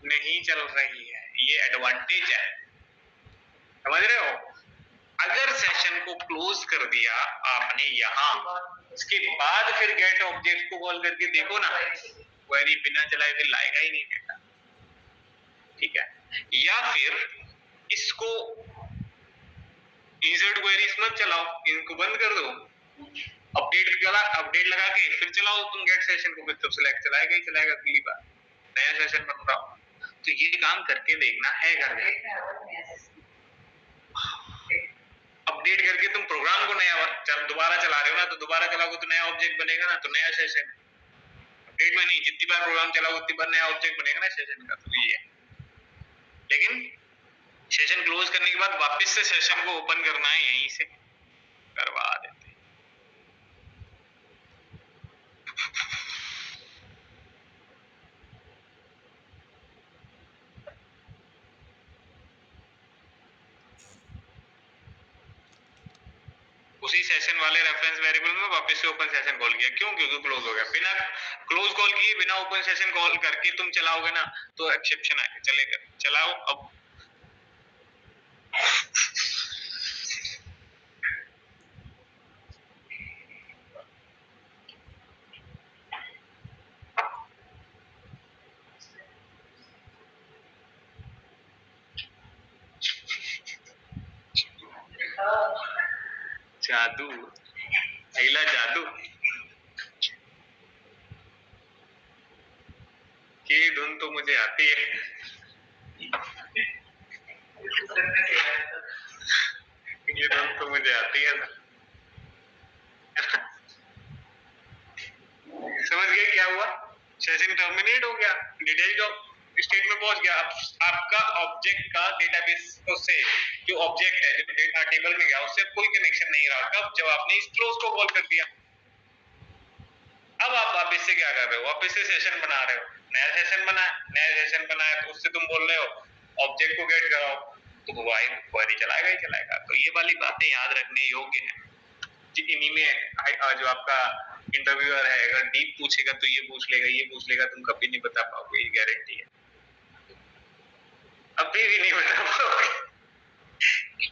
नहीं चल रही है, ये एडवांटेज है, समझ रहे हो। अगर सेशन को क्लोज कर दिया आपने यहाँ, उसके बाद फिर गेट ऑब्जेक्ट को कॉल करके देखो ना, क्वेरी बिना चलाए फिर लाएगा ही नहीं डेटा, ठीक है। या फिर इसको इंसर्ट क्वेरीज मत चलाओ, इनको बंद कर दो, अपडेट लगा के फिर चलाओ तुम गेट सेशन को, फिर तो सिलेक्ट चलाएगा ही चलाएगा, अगली बार नया सेशन बन रहा हो। तो ये काम करके देखना है घर में, अपडेट करके तुम प्रोग्राम को नया दोबारा चला रहे हो ना, तो दोबारा चलाओगे तो नया ऑब्जेक्ट बनेगा ना, तो नया सेशन, अपडेट में नहीं, जितनी बार प्रोग्राम चलाओ उतनी बार नया ऑब्जेक्ट बनेगा ना सेशन का, तो ये है। लेकिन सेशन क्लोज करने के बाद वापस से सेशन को ओपन करना है, यहीं से करवा देते। उसी सेशन वाले रेफरेंस वेरिएबल में वापस से ओपन सेशन कॉल किया, क्यों, क्योंकि क्लोज हो गया। बिना क्लोज कॉल किए बिना ओपन सेशन कॉल करके तुम चलाओगे ना तो एक्सेप्शन आएगा, चलेगा, चलाओ अब। जादू, अगला जादू की धुन तो मुझे आती है, ये धुन तो मुझे आती है। समझ गए क्या हुआ, सेशन टर्मिनेट हो गया, डिटेल स्टेट में पहुंच गया, आपका ऑब्जेक्ट का डेटाबेस से जो ऑब्जेक्ट है, जो डेटा टेबल में गया, उससे कोई कनेक्शन नहीं रहा। कब, जब आपने इस क्लोज को कॉल कर दिया। अब आप वापस से क्या कर रहे हो, वापस से सेशन बना रहे हो, नया सेशन बनाया, तो उससे तुम बोल रहे हो ऑब्जेक्ट को गेट कराओ, तो वो क्वेरी चलाएगा ही चलाएगा। तो ये वाली बातें याद रखने योग्य है। इन्हीं में जो आपका इंटरव्यूअर है, अगर डीप पूछेगा तो ये पूछ लेगा, तुम कभी नहीं बता पाओगे, ये गारंटी है, अभी भी नहीं बता पाओगे,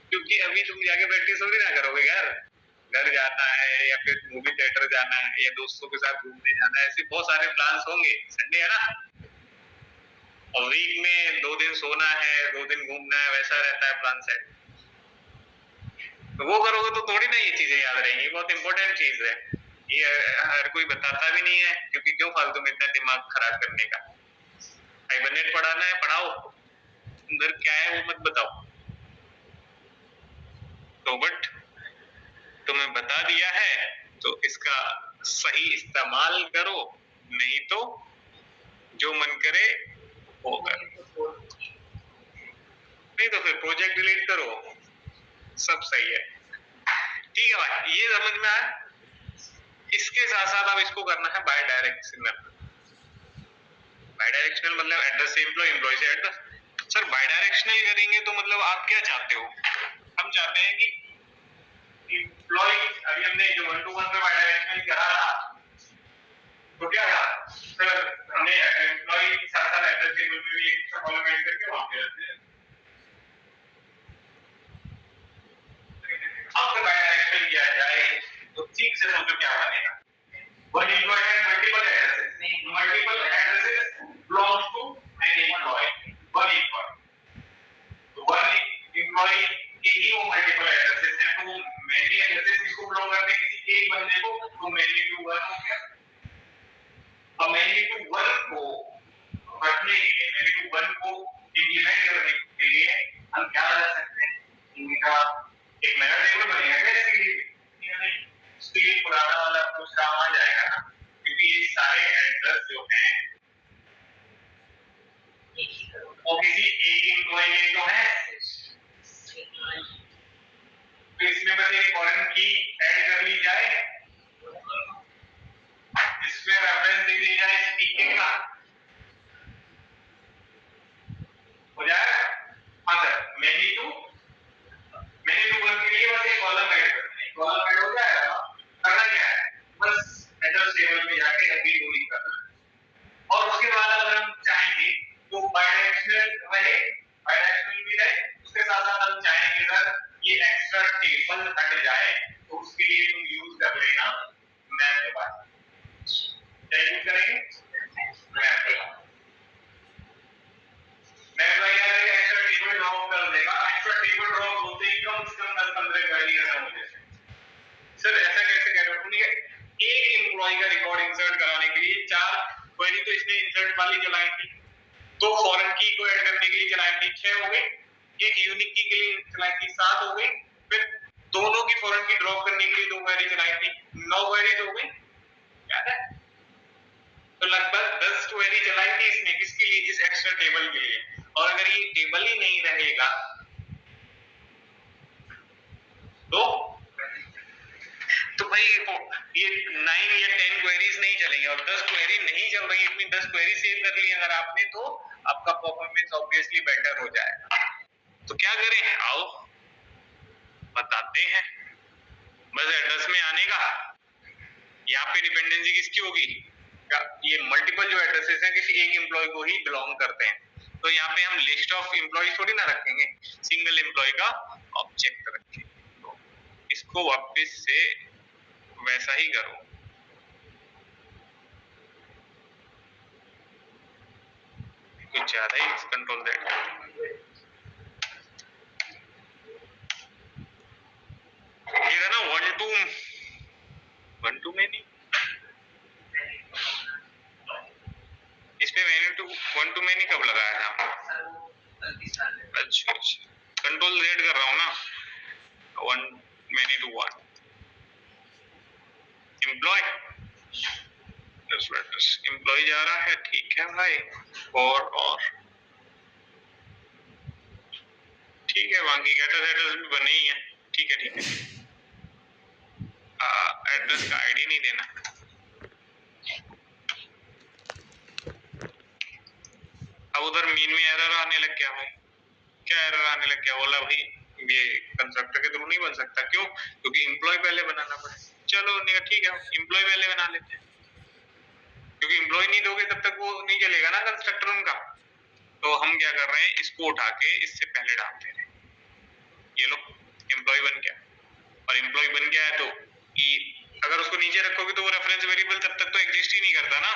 क्योंकि अभी तुम जाके प्रैक्टिस थोड़ी ना करोगे यार, घर जाना है या फिर मूवी थिएटर जाना है या दोस्तों के साथ घूमने जाना है, ऐसे बहुत सारे प्लान्स होंगे, संडे है ना, और वीक में 2 दिन सोना है, 2 दिन घूमना है, वैसा रहता है प्लान सेट। तो वो करोगे तो थोड़ी ना ये चीजें याद रहेंगी, बहुत इंपॉर्टेंट चीज है ये, हर कोई बताता भी नहीं है, क्योंकि क्यों फालतू में इतना दिमाग खराब करने का। हाइबरनेट पढ़ाना है पढ़ाओ, अंदर क्या है वो मत बताओ, तो बट तुम्हें बता दिया है तो इसका सही इस्तेमाल करो, नहीं तो जो मन करे होगा। नहीं तो फिर प्रोजेक्ट डिलीट करो, सब सही है। ठीक है भाई, ये समझ में आया। इसके साथ साथ अब इसको करना है बाय डायरेक्शनल। बाय डायरेक्शनल मतलब एड्रेस से एम्प्लॉय, एम्प्लॉय से एड्रेस। सर बाय डायरेक्शनल करेंगे तो मतलब आप क्या चाहते हो? हम चाहते हैं कि एम्प्लॉय, अभी हमने जो 1 to 1 पे बाय डायरेक्शनल करा था तो क्या था सर, हमने एम्प्लॉय के साथ साथ एड्रेस टेबल में भी एक एक्स्ट्रा कॉलम ऐड करके वहां पे रखते हैं। अब बाय डायरेक्शनल किया जाए तो ठीक से समझो क्या बनेगा। One employee has multiple addresses. Multiple addresses belongs to an employee. One employee. तो one employee के ही वो multiple addresses हैं, तो वो many addresses किसको belong करते हैं? किसी एक बंदे को, तो many to one हो गया। अब many to one को रखने के लिए, many to one को implement करने के लिए हम क्या कर सकते हैं? इनका एक नया टेबल बनेगा क्या इसके लिए? इसके लिए पुराना वाला कुछ काम आ जाएगा ना, क्योंकि ये सारे एड्रेस जो हैं वो किसी एक एम्प्लॉय के तो है, तो इसमें बस एक फॉरेन की ऐड कर ली जाए, इसमें रेफरेंस दे दी जाए स्पीकिंग का, हो जाएगा। हाँ सर, मेनी टू वन के लिए बस एक कॉलम ऐड करना है, कॉलम ऐड हो जाएगा ना। करना क्या है, बस एड्रेस टेबल में जाके अभी लोडिंग करना है। और उसके बाद अगर हम चाहेंगे तो बायडायरेक्शनल रहे, बायडायरेक्शनल भी रहे, उसके साथ साथ हम चाहेंगे सर ये एक्स्ट्रा टेबल हट जाए, तो उसके लिए तुम यूज कर लेना मैप के बाद। क्या यूज करेंगे? मैप के बाद। मैप का क्या है, एक्स्ट्रा टेबल ड्रॉप कर देगा। एक्स्ट्रा टेबल ड्रॉप होते ही कम से कम 10-15 क्वेरी ऐसा हो जाए। सर ऐसा कैसे कह रहे हो? एक एम्प्लॉय का रिकॉर्ड इंसर्ट कराने के लिए 4 क्वेरी तो इसने इंसर्ट वाली चलाई थी, 2 फॉरेन की को ऐड करने के लिए चलाई थी, 6 हो गई। एक यूनिक की के लिए चलाई थी, 7 हो गई। फिर दोनों की फॉरेन की ड्रॉप करने के लिए 2 क्वेरी चलाई थी, 9 क्वेरी हो गई। याद है? तो लगभग 10 क्वेरी चलाई थी इसने, किसके लिए? इस एक्स्ट्रा टेबल के लिए। और अगर ये टेबल ही नहीं रहेगा तो भाई ये 9 या 10 क्वेरीज नहीं चलेंगे, और 10 क्वेरी नहीं चल रही, इतनी 10 क्वेरी सेव कर ली अगर आपने, तो आपका परफॉर्मेंस ऑब्वियसली बेटर हो जाएगा। तो क्या करें, आओ बताते हैं। बस एड्रेस में आने का, यहाँ पे डिपेंडेंसी किसकी होगी? ये मल्टीपल जो एड्रेसेस हैं किसी एक एम्प्लॉय को ही बिलोंग करते हैं, तो यहाँ पे हम लिस्ट ऑफ एम्प्लॉय थोड़ी ना रखेंगे, सिंगल एम्प्लॉय का ऑब्जेक्ट रखेंगे। तो इसको वापस से वैसा ही करो। कुछ ज्यादा ही कंट्रोल देगा। ये ना 1 to many, इस पे मैंने तो 1 to many कब लगाया था? अच्छा, कंट्रोल Z कर रहा हूँ ना, 1 many to 1 एम्प्लॉय, एम्प्लॉय जा रहा है, ठीक है भाई। और ठीक है, बाकी एड्रेस भी बने ही है, ठीक है। एड्रेस का आईडी नहीं देना। अब उधर मीन में एरर आने लग गया भाई। क्या एरर आने लग गया? बोला भाई ये कंस्ट्रक्टर के थ्रू नहीं बन सकता। क्यों? क्योंकि एम्प्लॉय पहले बनाना पड़े। चलो ठीक है, एम्प्लॉय पहले बना लेते हैं, क्योंकि एम्प्लॉय नहीं दोगे तब तक वो नहीं चलेगा ना कंस्ट्रक्टर उनका। तो हम क्या कर रहे हैं, इसको उठा के इससे पहले डाल दे रहे हैं। ये लो, एम्प्लॉय बन गया। और एम्प्लॉय बन गया है तो अगर उसको नीचे रखोगे तो वो रेफरेंस वेरिएबल तब तक तो एग्जिस्ट ही नहीं करता ना।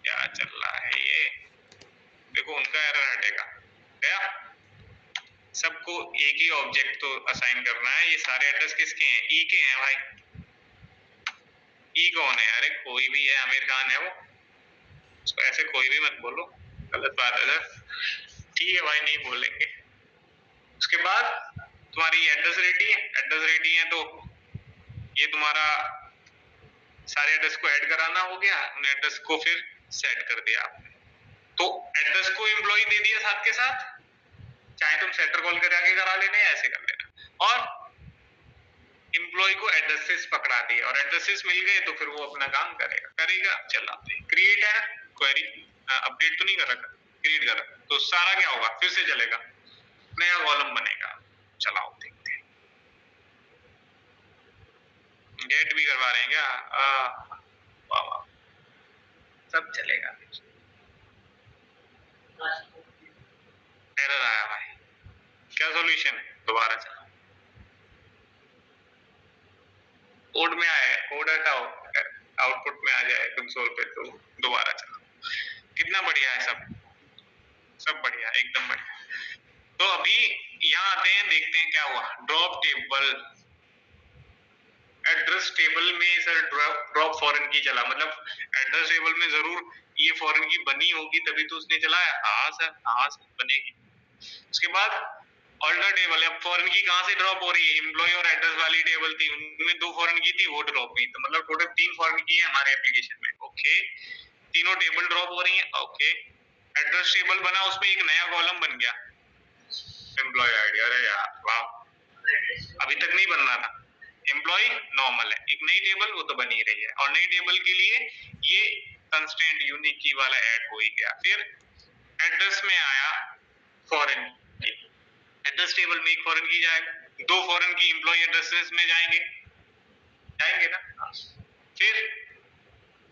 क्या चल रहा है ये? देखो उनका एरर हटेगा गया। सबको एक ही ऑब्जेक्ट तो असाइन करना है। ये सारे एड्रेस किसके हैं? ई के हैं भाई। ई कौन है? अरे कोई भी है, आमिर खान है वो। उसको ऐसे कोई भी मत बोलो, गलत बात है सर। ठीक है भाई, नहीं बोलेंगे। उसके बाद तुम्हारी एड्रेस रेडी है तो ये तुम्हारा सारे एड्रेस को ऐड कराना हो गया। उन एड्रेस को फिर सेट कर दिया आपने। तो एड्रेस को एम्प्लॉय दे दिया साथ के साथ, चाहे तुम सेटर कॉल कर आगे करा लेना या ऐसे कर लेना, और एम्प्लॉय को एड्रेसेस पकड़ा दिए और एड्रेसेस मिल गए तो फिर वो अपना काम करेगा। चलाते हैं, क्रिएट है क्वेरी, अपडेट तो नहीं कर रखा, क्रिएट कर रखा, तो सारा क्या होगा, फिर से चलेगा, नया कॉलम बनेगा। चलाओ देखते हैं, गेट भी करवा रहे हैं क्या? वाह वाह, सब चलेगा। एरर आया भाई, क्या सॉल्यूशन है? दोबारा चला, कोड में आया है, कोड हटाओ, आउटपुट में आ जाए कंसोल पे, तो दोबारा चला। कितना बढ़िया है, सब बढ़िया, एकदम बढ़िया। तो अभी यहाँ आते हैं, देखते हैं क्या हुआ। ड्रॉप टेबल, एड्रेस टेबल में सर ड्रॉप फॉरेन की चला, मतलब एड्रेस टेबल में जरूर ये फॉरेन की बनी होगी तभी तो उसने चलाया। हाँ सर बनेगी। उसके बाद ऑल्टर टेबल, अब फॉरेन की कहाँ से ड्रॉप हो रही है? एम्प्लॉय और एड्रेस वाली टेबल थी, उनमें 2 फॉरेन की थी, वो ड्रॉप हुई, तो मतलब टोटल 3 फॉरेन की है हमारे एप्लीकेशन में। ओके, तीनों टेबल ड्रॉप हो रही है। ओके, एड्रेस टेबल बना, उसमें एक नया कॉलम बन गया, एम्प्लॉय आईडी। अरे यार वाह, अभी तक नहीं बन रहा था, एम्प्लॉय नॉर्मल है, एक नई टेबल वो तो बन ही रही है, और नई टेबल के लिए ये कंस्ट्रेंट यूनिक की वाला ऐड हो ही गया। फिर एड्रेस में आया फॉरेन की, एड्रेस टेबल में एक फॉरेन की जाएगा, 2 फॉरेन की एम्प्लॉय एड्रेसेस में जाएंगे ना। फिर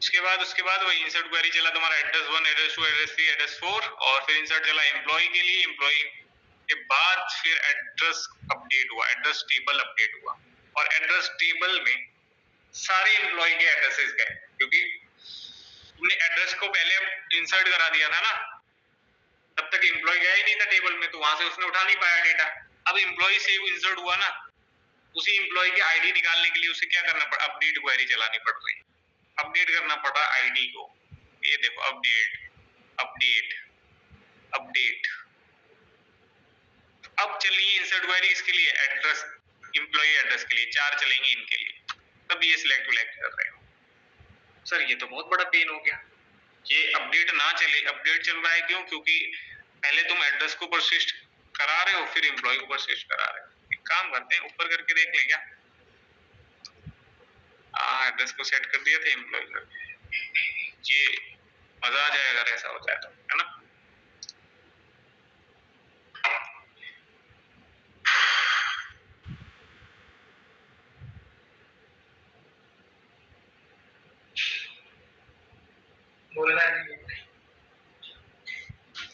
उसके बाद वही इंसर्ट क्वेरी चला तुम्हारा, एड्रेस 1, एड्रेस 2, एड्रेस 3, एड्रेस 4, और फिर इंसर्ट चला एम्प्लॉय के लिए, एम्प्लॉय के बाद फिर एड्रेस अपडेट हुआ, एड्रेस टेबल अपडेट हुआ, और एड्रेस टेबल में सारे एम्प्लॉय के एड्रेसेस गए, क्योंकि तुमने एड्रेस को पहले इंसर्ट करा दिया था ना, तब तक एम्प्लॉय गया ही नहीं था टेबल में, तो वहां से उसने उठा नहीं पाया डेटा। अब एम्प्लॉय से इंसर्ट हुआ ना, उसी एम्प्लॉय की आईडी निकालने के लिए उसे क्या करना पड़ा, अपडेट क्वेरी चलानी पड़ रही, अपडेट करना पड़ा आईडी को। ये देखो, अपडेट। अब चलिए इंसर्ट क्वेरी इसके लिए, एड्रेस एम्प्लॉय एड्रेस के लिए 4 चलेंगे इनके लिए, तब ये सिलेक्ट कर रहे हो। सर ये तो बहुत बड़ा पेन हो गया, ये अपडेट ना चले, अपडेट चल रहा है क्यों? क्योंकि पहले तुम एड्रेस को परसिस्ट करा रहे हो, फिर एम्प्लॉय को परसिस्ट करा रहे हो। एक काम करते हैं, ऊपर करके देख लें क्या? एड्रेस को सेट कर दिया था, एम्प्लॉय कर, ये मजा आ जाएगा अगर ऐसा हो जाए तो, है ना? बोलना नहीं,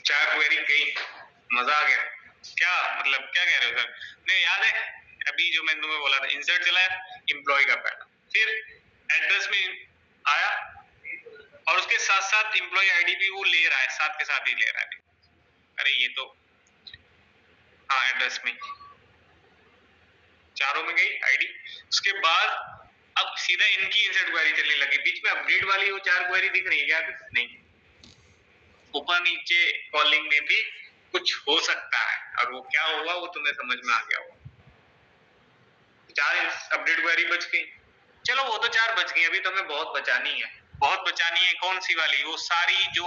4 क्वेरी गई, मजा आ गया। क्या मतलब, क्या कह रहे हो सर? नहीं याद है अभी जो मैंने तुम्हें बोला था, इंसर्ट चला एम्प्लॉय का पहला, फिर एड्रेस में आया, और उसके साथ साथ एम्प्लॉय आईडी भी वो ले रहा है, साथ के साथ ही ले रहा है। अरे ये तो, हाँ एड्रेस में चारों में गई आईडी। उसके बाद अब सीधा इनकी इंसर्ट क्वेरी चलने लगी, बीच में अपडेट वाली वो 4 क्वेरी दिख रही है क्या? नहीं, ऊपर नीचे कॉलिंग में भी कुछ हो सकता है, और वो क्या होगा वो तुम्हें समझ में आ गया होगा। 4 अपडेट क्वेरी बच गई, चलो वो तो 4 बच गई, अभी तो हमें बहुत बचानी है। कौन सी वाली? वो सारी जो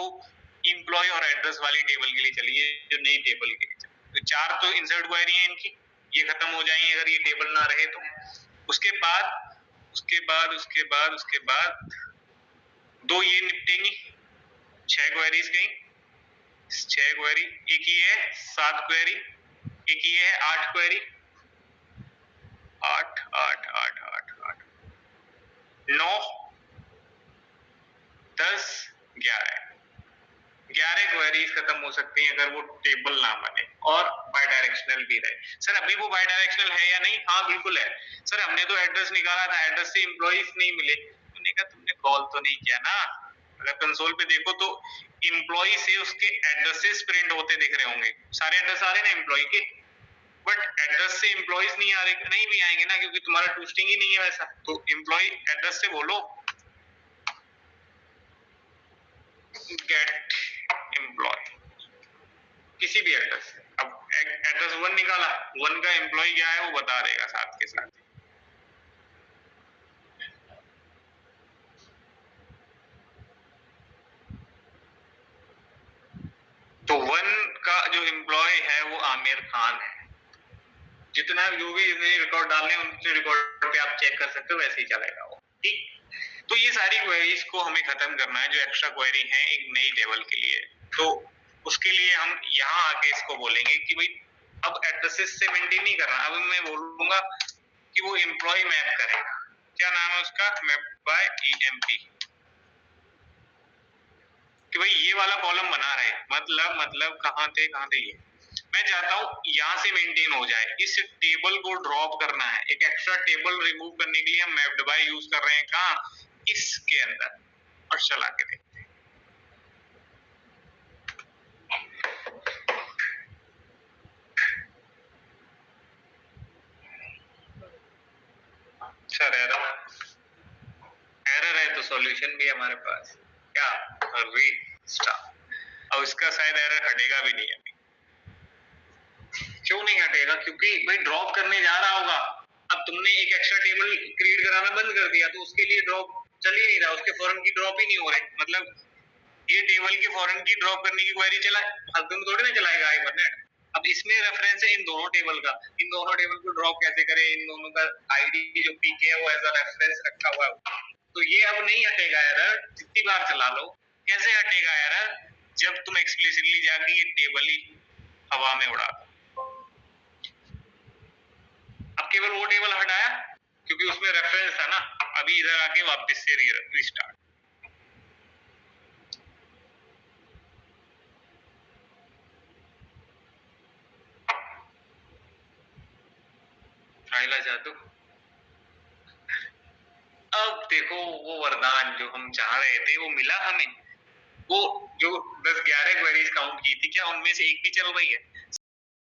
एम्प्लॉय और एड्रेस वाली टेबल के लिए चली है, जो नई टेबल के लिए चली। तो 4 तो इंसर्ट क्वेरी है इनकी, ये खत्म हो जाएंगी अगर ये टेबल ना रहे तो। उसके बाद 2 ये निपटेंगी, 6 क्वेरीज गई, 6 क्वेरी, एक ही है 7 क्वेरी, एक ही है 8 क्वेरी, 8 8 8 8 8 9 10 11 क्वेरीज खत्म हो सकती हैं अगर वो टेबल ना बने और बाय डायरेक्शनल भी रहे। सर अभी वो बाय डायरेक्शनल है या नहीं? हाँ बिल्कुल है सर, हमने तो एड्रेस निकाला था, एड्रेस से एम्प्लॉइज नहीं मिले, तुमने कहा तुमने कॉल तो नहीं किया ना। अगर कंसोल पे देखो तो एम्प्लॉय से उसके एड्रेसेस प्रिंट होते दिख रहे होंगे, सारे एड्रेस आ रहे ना एम्प्लॉय के, बट एड्रेस से एम्प्लॉइज नहीं आ रहे, नहीं भी आएंगे ना, क्योंकि तुम्हारा टूस्टिंग ही नहीं है वैसा। तो एम्प्लॉय एड्रेस से बोलो गेट एम्प्लॉय, किसी भी एड्रेस से। अब एड्रेस 1 निकाला, 1 का एम्प्लॉय क्या है वो बता देगा साथ के साथ। उसका जो एम्प्लॉय है वो आमिर खान है। जितना जो भी इसने रिकॉर्ड डालने हैं उनके रिकॉर्ड पे आप चेक कर सकते हो, वैसे ही चलेगा वो। ठीक, तो ये सारी क्वेरीज को हमें खत्म करना है जो एक्स्ट्रा क्वेरी है एक नई टेबल के लिए। तो उसके लिए हम यहाँ आके इसको बोलेंगे कि भाई अब एड्रेसेस से मेंटेन नहीं करना, अब मैं बोलूंगा कि वो एम्प्लॉय मैप करेगा। क्या नाम है उसका? मैप बाय ईएमपी, कि भाई ये वाला कॉलम बना रहे, मतलब कहाँ थे ये। मैं चाहता हूँ यहाँ से मेंटेन हो जाए, इस टेबल को ड्रॉप करना है। एक एक्स्ट्रा टेबल रिमूव करने के लिए हम मैप्ड बाय यूज कर रहे हैं, कहाँ? इसके अंदर। और चला के देखते हैं। सर एरर है तो सॉल्यूशन भी है हमारे पास। क्या? रीस्टार्ट। और इसका शायद एरर हटेगा भी नहीं अभी। क्यों नहीं हटेगा? क्योंकि भाई ड्रॉप करने जा रहा होगा। अब तुमने एक एक्स्ट्रा टेबल क्रिएट कराना बंद कर दिया तो उसके लिए ड्रॉप चल ही नहीं रहा, उसके फॉरन की ड्रॉप ही नहीं हो रहे। मतलब ये टेबल के फॉरन की ड्रॉप करने की क्वेरी चला फालतू में थोड़ी ना चलाएगा हाइबरनेट। अब इसमें रेफरेंस है इन दोनों टेबल का, इन दोनों टेबल को ड्रॉप कैसे करें, इन दोनों का आईडी जो पीके है वो एज अ रेफरेंस रखा हुआ है। तो ये अब नहीं हटेगा एरर, जितनी बार चला लो। कैसे हटेगा एरर? जब तुम एक्सप्लिसिटली जाके ये टेबल ही हवा में उड़ा दो। अब केवल वो टेबल हटाया क्योंकि उसमें रेफरेंस था ना। अभी इधर आके वापस से रीस्टार्ट। आइला जादू। अब देखो वो वरदान जो हम चाह रहे थे वो मिला हमें। वो जो 10-11 क्वेरीज काउंट की थी, क्या उनमें से एक भी चल रही है?